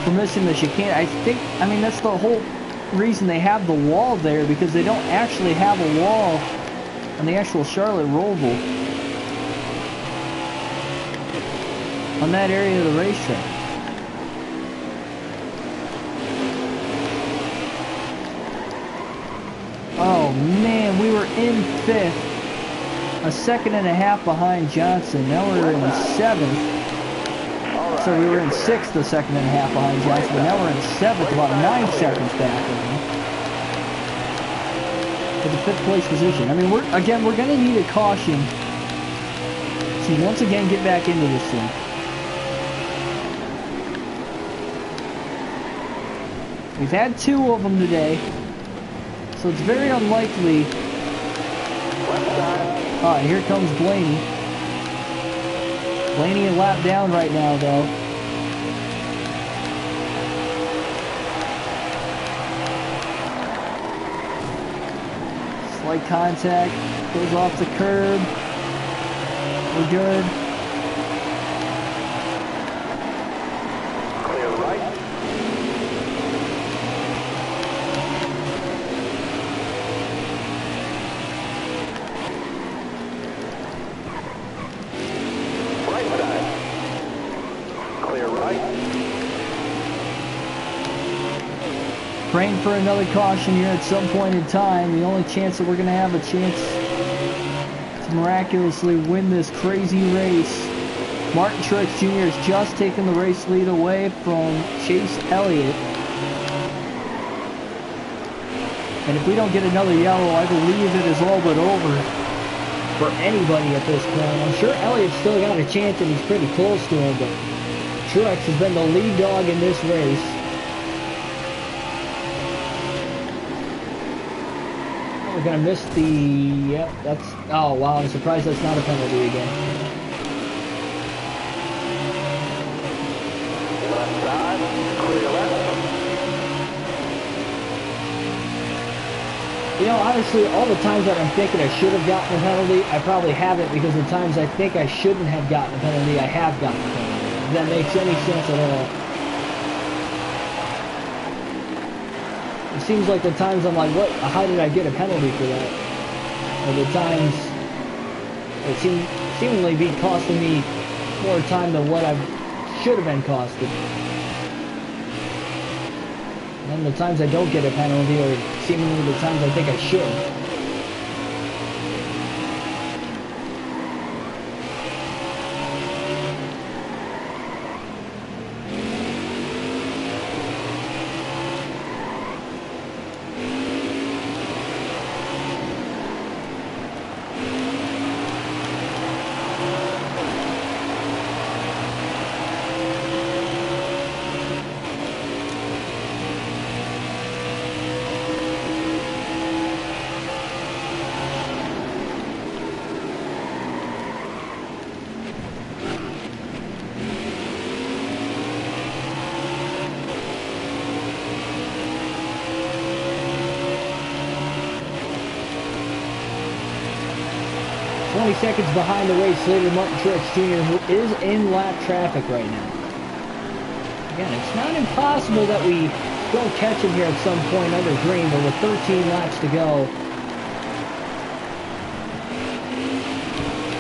for missing the chicane. I mean, that's the whole reason they have the wall there, because they don't actually have a wall on the actual Charlotte Roval. On that area of the racetrack. Oh man, we were in 5th, a second and a half behind Johnson. Now we're in 7th. So we were in 6th, a second and a half behind Johnson, but now we're in 7th, about 9 seconds back of him. For the 5th place position. I mean, we're going to need a caution to once again get back into this thing. We've had 2 of them today, so it's very unlikely. Alright, here comes Blaney. Plenty of lap down right now, though. Slight contact, goes off the curb. We're good. Clear right. Right side. Clear right. Praying for another caution here at some point in time. The only chance that we're going to have a chance to miraculously win this crazy race. Martin Truex Jr. has just taken the race lead away from Chase Elliott. And if we don't get another yellow, I believe it is all but over for anybody at this point. I'm sure Elliott's still got a chance and he's pretty close to him, but Truex has been the lead dog in this race. We're gonna miss the, yep, that's, oh wow, I'm surprised that's not a penalty again. Left side. Clear left. You know, honestly, all the times that I'm thinking I should have gotten a penalty, I probably haven't, because the times I think I shouldn't have gotten a penalty, I have gotten a penalty. If that makes any sense at all. It seems like the times I'm like, what? How did I get a penalty for that? Or the times it seemingly be costing me more time than what I should have been costed. And then the times I don't get a penalty are seemingly the times I think I should. 20 seconds behind the race leader, Martin Truex Jr., who is in lap traffic right now. Again, it's not impossible that we don't catch him here at some point under green, but with 13 laps to go.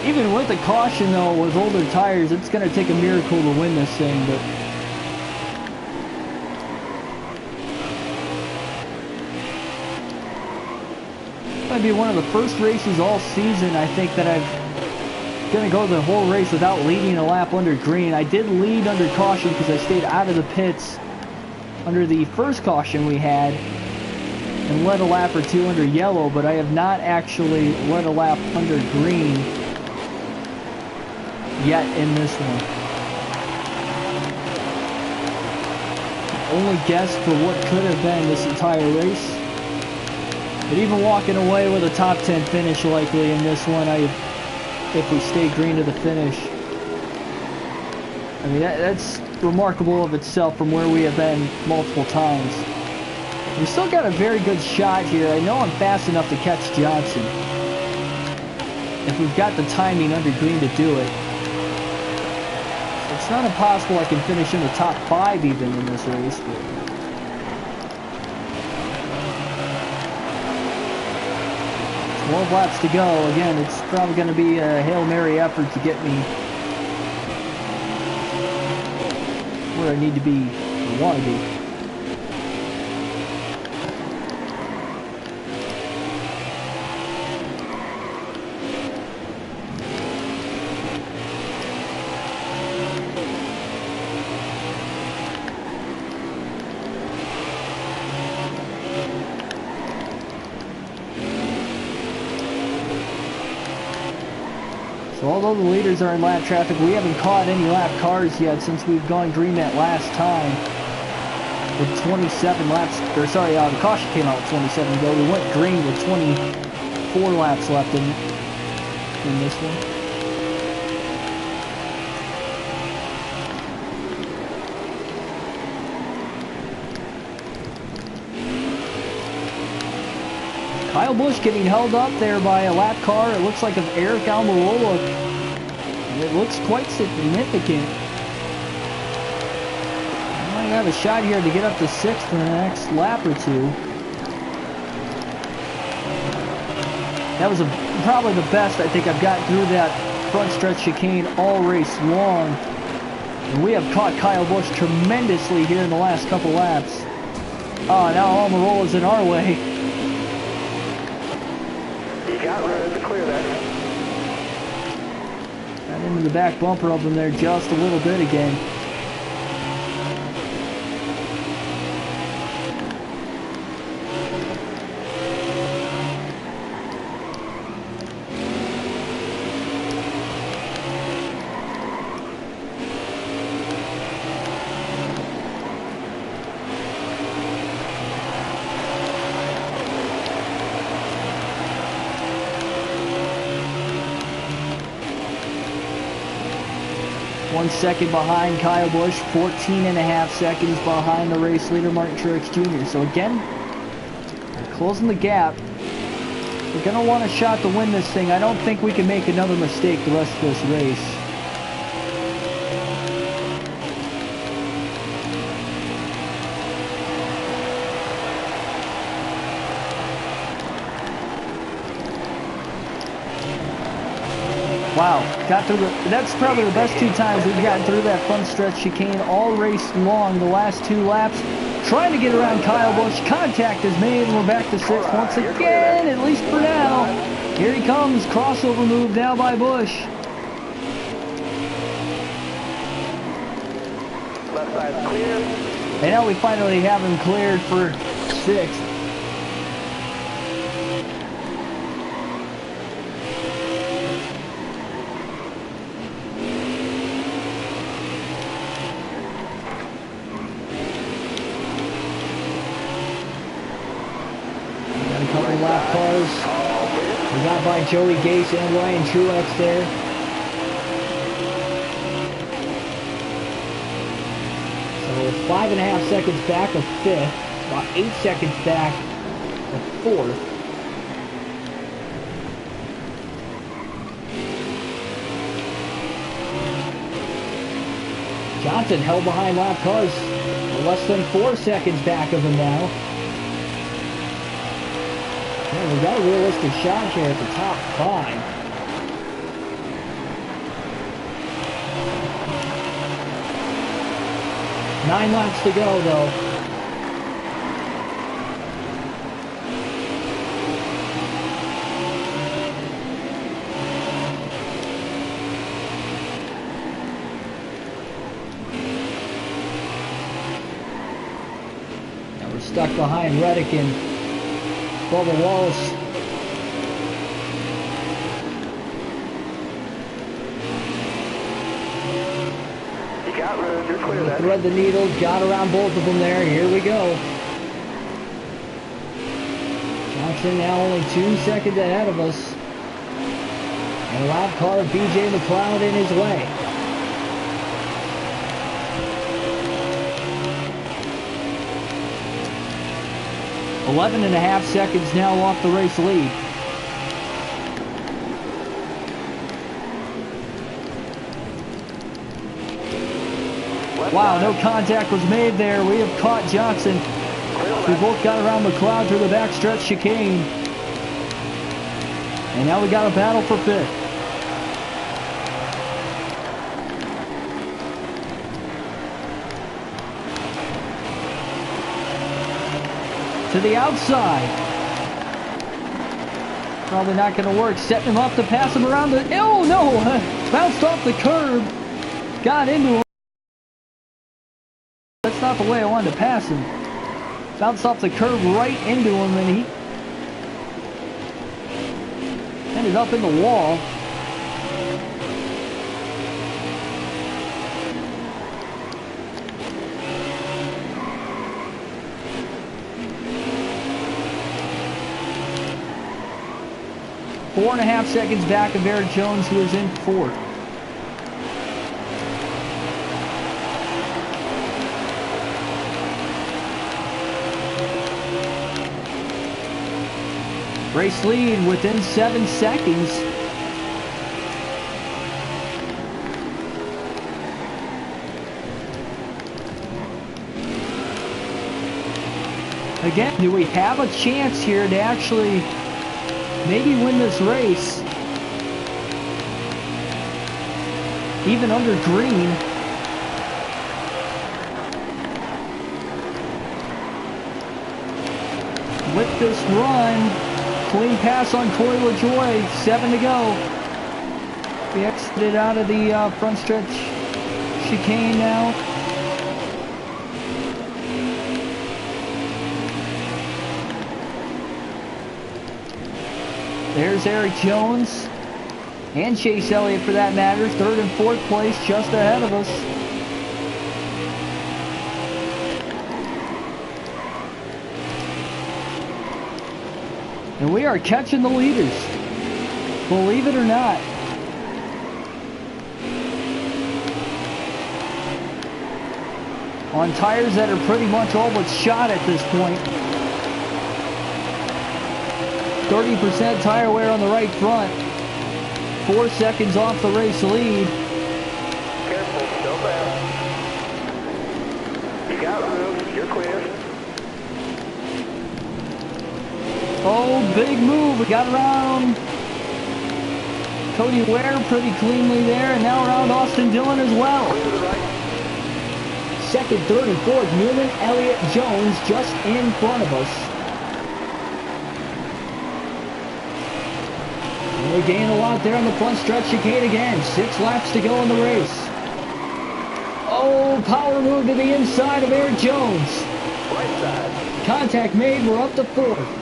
Even with the caution, though, with older tires, it's going to take a miracle to win this thing, but might be one of the first races all season, I think, that I'm going to go the whole race without leading a lap under green. I did lead under caution because I stayed out of the pits under the first caution we had and led a lap or two under yellow, but I have not actually led a lap under green yet in this one. Only guess for what could have been this entire race. But even walking away with a top 10 finish likely in this one, if we stay green to the finish. I mean, that's remarkable of itself from where we have been multiple times. We still got a very good shot here. I know I'm fast enough to catch Johnson, if we've got the timing under green to do it. So it's not impossible I can finish in the top 5 even in this race. But 12 laps to go. Again, it's probably going to be a Hail Mary effort to get me where I need to be, or want to be. So although the leaders are in lap traffic, we haven't caught any lap cars yet since we've gone green that last time. With 27 laps, or sorry, the caution came out with 27 to go. We went green with 24 laps left in this one. Kyle Busch getting held up there by a lap car. It looks like of Eric Almirola. It looks quite significant. He might have a shot here to get up to 6th in the next lap or two. That was probably the best I think I've gotten through that front stretch chicane all race long. And we have caught Kyle Busch tremendously here in the last couple laps. Oh, now Almirola's in our way. You got room to clear that. Got into the back bumper of him there just a little bit again. One second behind Kyle Busch, 14.5 seconds behind the race leader, Martin Truex Jr. So again, we're closing the gap. We're going to want a shot to win this thing. I don't think we can make another mistake the rest of this race. Wow, got through that's probably the best 2 times we've gotten through that front stretch chicane all race long, the last 2 laps. Trying to get around Kyle Busch. Contact is made, and we're back to 6th once again, at least for now. Here he comes, crossover move now by Busch. Left side's clear. And now we finally have him cleared for 6th. Lap cars. We got by Joey Gase and Ryan Truex there. So 5.5 seconds back of 5th, about 8 seconds back of 4th. Johnson held behind lap cars. We're less than 4 seconds back of him now. Man, we got a realistic shot here at the top 5. Nine laps to go, though. Now we're stuck behind Reddick and Bubba Wallace. You got room, you're clear that. Thread the needle, got around both of them there. Here we go. Johnson now only 2 seconds ahead of us. And a lap car of BJ McLeod in his way. .5 seconds now off the race lead. Wow, no contact was made there. We have caught Johnson. We both got around McLeod through the backstretch chicane. And now we got a battle for 5th. To the outside. Probably not going to work. Setting him up to pass him around the... Oh, no! Bounced off the curb. Got into him. That's not the way I wanted to pass him. Bounced off the curb right into him, and he ended up in the wall. Four and a half seconds back of Eric Jones, who is in 4th. Race lead within 7 seconds. Again, do we have a chance here to actually maybe win this race? Even under green. With this run, clean pass on Corey LaJoy, 7 to go. We exited out of the front stretch chicane now. There's Eric Jones and Chase Elliott for that matter, 3rd and 4th place just ahead of us. And we are catching the leaders, believe it or not. On tires that are pretty much all but shot at this point. 30% tire wear on the right front. 4 seconds off the race lead. Careful, still fast. You got room, you're clear. Oh, big move. We got around Cody Ware pretty cleanly there, and now around Austin Dillon as well. To the right. 2nd, 3rd, and 4th, Newman, Elliott, Jones just in front of us. And we gain a lot there on the front stretch chicane again. 6 laps to go in the race. Oh, power move to the inside of Eric Jones. Right side. Contact made, we're up to 4th.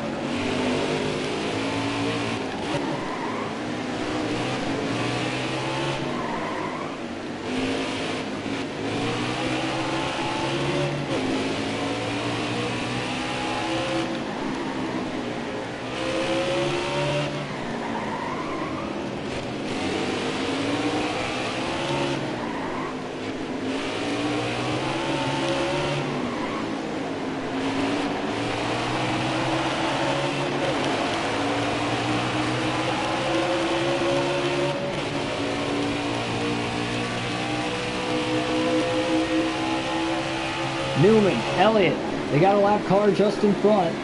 Newman, Elliott, they got a lap car just in front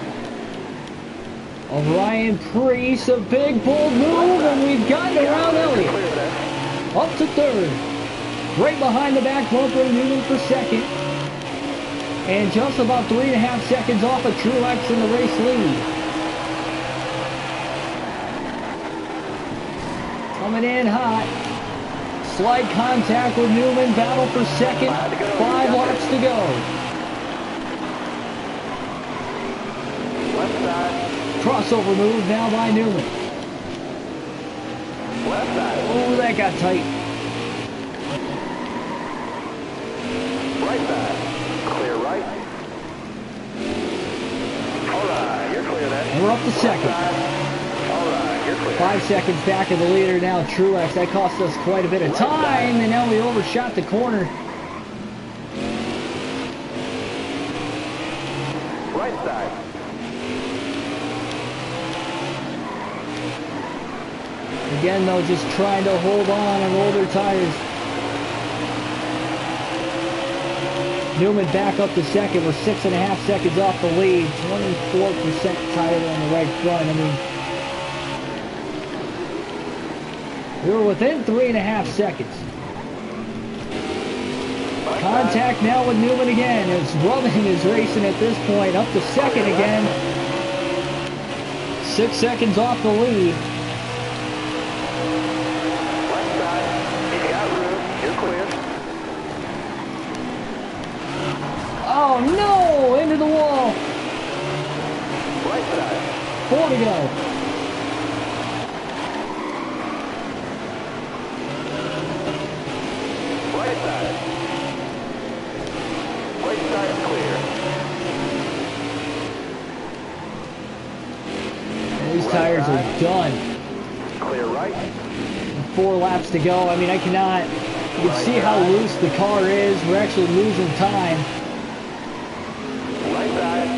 of Ryan Preece. A big bold move, and we've gotten around Elliott. Up to 3rd. Right behind the back bumper, Newman for 2nd. And just about 3.5 seconds off of Truex in the race lead. Coming in hot. Slight contact with Newman, battle for 2nd. 5 laps to go. Left side. Crossover move now by Newman. Left side. Oh, that got tight. Right side. Clear right. All right, you're clear then. And we're up to 2nd. All right, you're clear. 5 seconds back of the leader now, Truex. That cost us quite a bit of time, and now we overshot the corner. Right side. Again, though, just trying to hold on and roll their tires. Newman back up to 2nd. We're 6.5 seconds off the lead. 24% tire on the right front. I mean, we were within 3.5 seconds. Contact now with Newman again. It's Rubbing is racing at this point. Up to 2nd again. 6 seconds off the lead. Oh no! Into the wall! Right side. 4 to go. Right side. Right side clear. And these tires are done. Clear right. 4 laps to go. I mean, I cannot... You can see how loose the car is. We're actually losing time. Right side.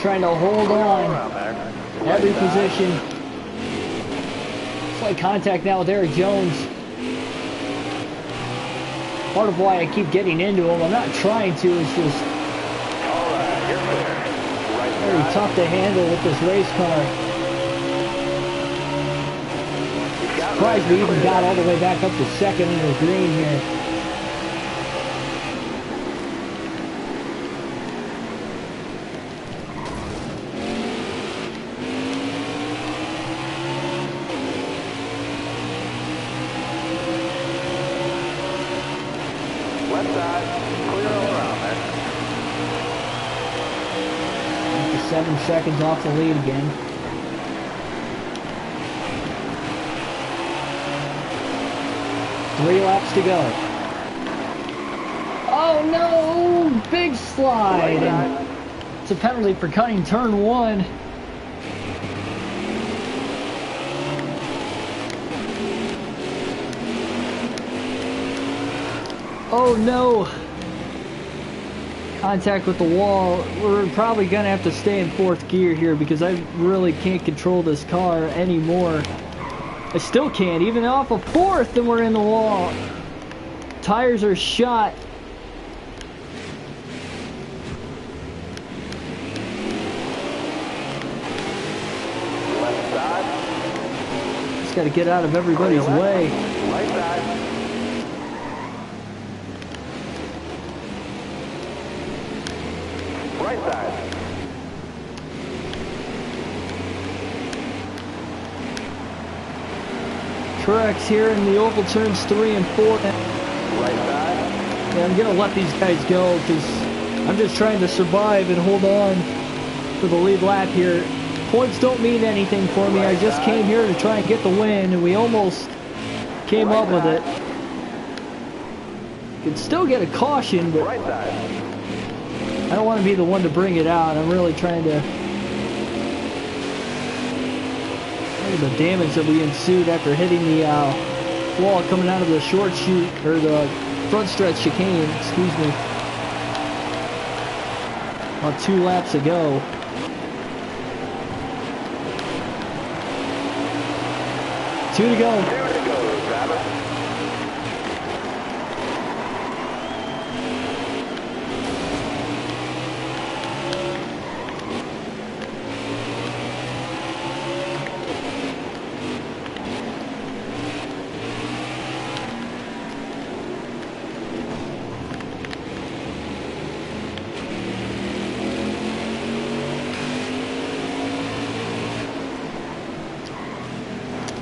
Trying to hold on. every position. Slight contact now with Eric Jones. Part of why I keep getting into him, I'm not trying to, it's just very tough to handle with this race car. Surprised we even got all the way back up to second under green here. Left side, clear all around there. 7 seconds off the lead again. Three laps to go. Oh no! Big slide! And it's a penalty for cutting turn 1. Oh no! Contact with the wall. We're probably gonna have to stay in 4th gear here because I really can't control this car anymore. I still can't, even off of 4th, and we're in the wall. Tires are shot. Left side. Just gotta get out of everybody's way. Right side. Right side. Truex here in the oval turns 3 and 4. Right side. Yeah, I'm gonna let these guys go because I'm just trying to survive and hold on for the lead lap here. Points don't mean anything for me. I just came here to try and get the win, and we almost came up with it. Could still get a caution, but Right side. I don't want to be the one to bring it out. I'm really trying to... Look at the damage that we ensued after hitting the wall coming out of the short chute, or the front stretch chicane, excuse me. About 2 laps ago. Two to go. 2 to go, Travis.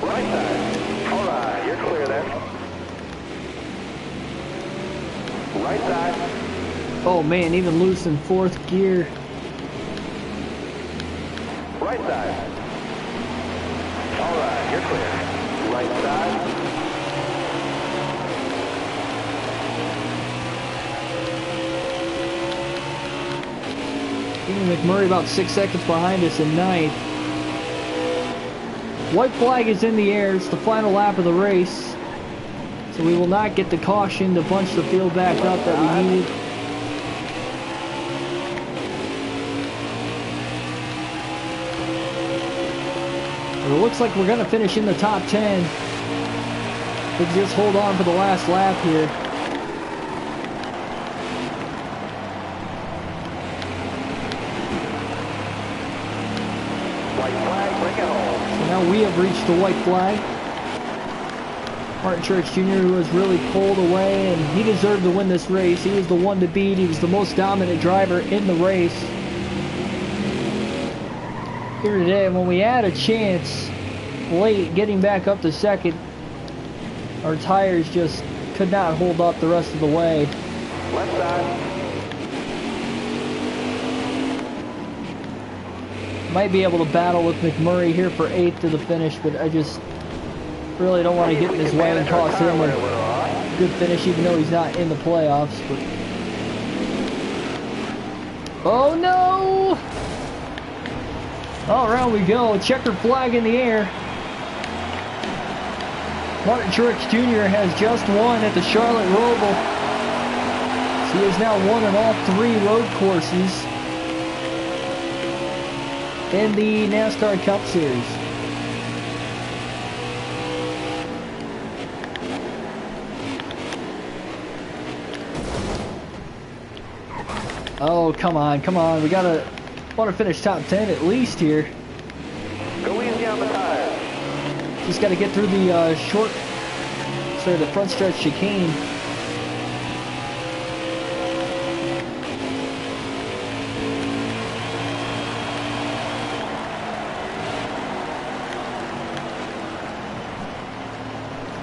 Right side. All right, you're clear there. Right side. Oh man, even loose in 4th gear. Right side. All right, you're clear. Right side. Even McMurray about 6 seconds behind us in 9th. White flag is in the air. It's the final lap of the race. So we will not get the caution to bunch the field back up that we need. But it looks like we're going to finish in the top 10. We can just hold on for the last lap here. White flag, bring it home. So now we have reached the white flag. Martin Truex Jr., who was really pulled away, and he deserved to win this race. He was the one to beat. He was the most dominant driver in the race. Here today, when we had a chance late getting back up to second, our tires just could not hold up the rest of the way. Left side. Might be able to battle with McMurray here for 8th to the finish, but I just really don't want to get in his way and cost him a good finish, even though he's not in the playoffs. But oh no! Oh, around we go. Checkered flag in the air. Martin Truex Jr. has just won at the Charlotte Roval. He has now won on all 3 road courses. in the NASCAR Cup Series. Oh, come on, come on. We want to finish top 10 at least here. Go easy on the tires. Just got to get through the the front stretch chicane.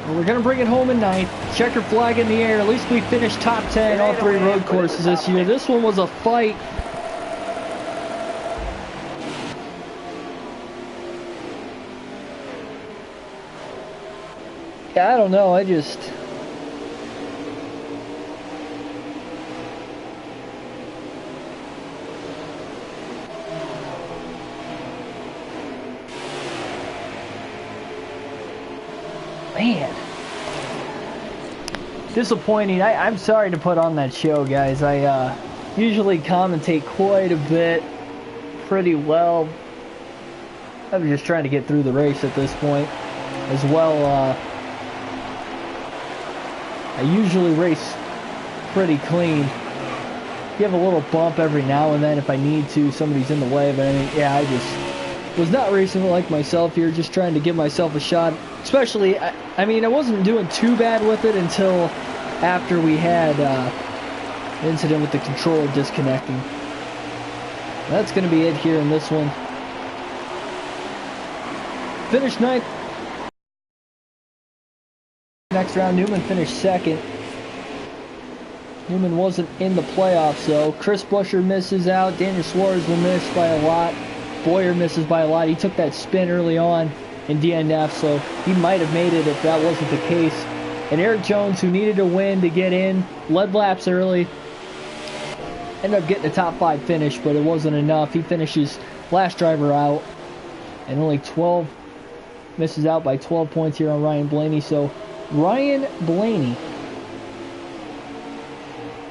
Well, we're going to bring it home in ninth. Checker flag in the air. At least we finished top 10 all 3 road courses this year. This one was a fight. Yeah, I don't know. Man. Disappointing. I'm sorry to put on that show, guys. I usually commentate quite a bit, pretty well. I'm just trying to get through the race at this point. As well, I usually race pretty clean. Give a little bump every now and then if I need to. Somebody's in the way, but I mean, yeah, I just was not racing like myself here, just trying to give myself a shot. Especially, I mean, I wasn't doing too bad with it until after we had an incident with the controller disconnecting. That's going to be it here in this one. Finished ninth. Next round, Newman finished second. Newman wasn't in the playoffs, though. Chris Buescher misses out. Daniel Suarez will miss by a lot. Boyer misses by a lot. He took that spin early on in DNF, so he might have made it if that wasn't the case. And Eric Jones, who needed a win to get in, led laps early. Ended up getting a top 5 finish, but it wasn't enough. He finishes last driver out, and only 12 misses out by 12 points here on Ryan Blaney. So Ryan Blaney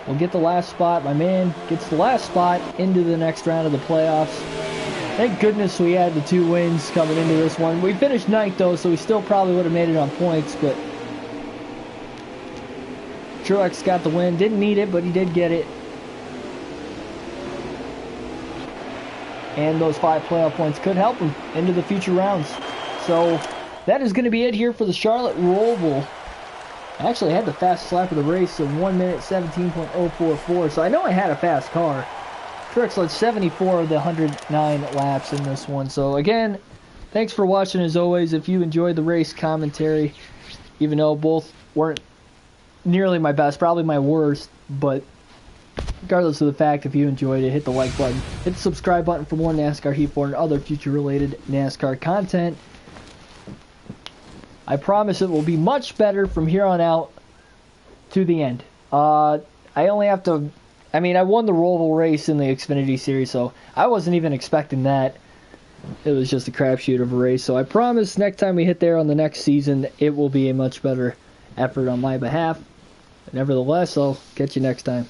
will get the last spot. My man gets the last spot into the next round of the playoffs. Thank goodness we had the 2 wins coming into this one. We finished ninth, though, so we still probably would have made it on points, but Truex got the win. Didn't need it, but he did get it. And those 5 playoff points could help him into the future rounds. So that is going to be it here for the Charlotte Roval. I actually had the fastest lap of the race of 1 minute 17.044, so I know I had a fast car. Truex led 74 of the 109 laps in this one. So again, thanks for watching as always. If you enjoyed the race commentary, even though both weren't nearly my best, probably my worst, but regardless of the fact, if you enjoyed it, hit the like button, hit the subscribe button for more NASCAR Heat 4 and other future related NASCAR content. I promise it will be much better from here on out to the end. I only have to, I mean, I won the Roval race in the Xfinity Series, so I wasn't even expecting that. It was just a crapshoot of a race. So I promise next time we hit there on the next season, it will be a much better effort on my behalf. Nevertheless, I'll catch you next time.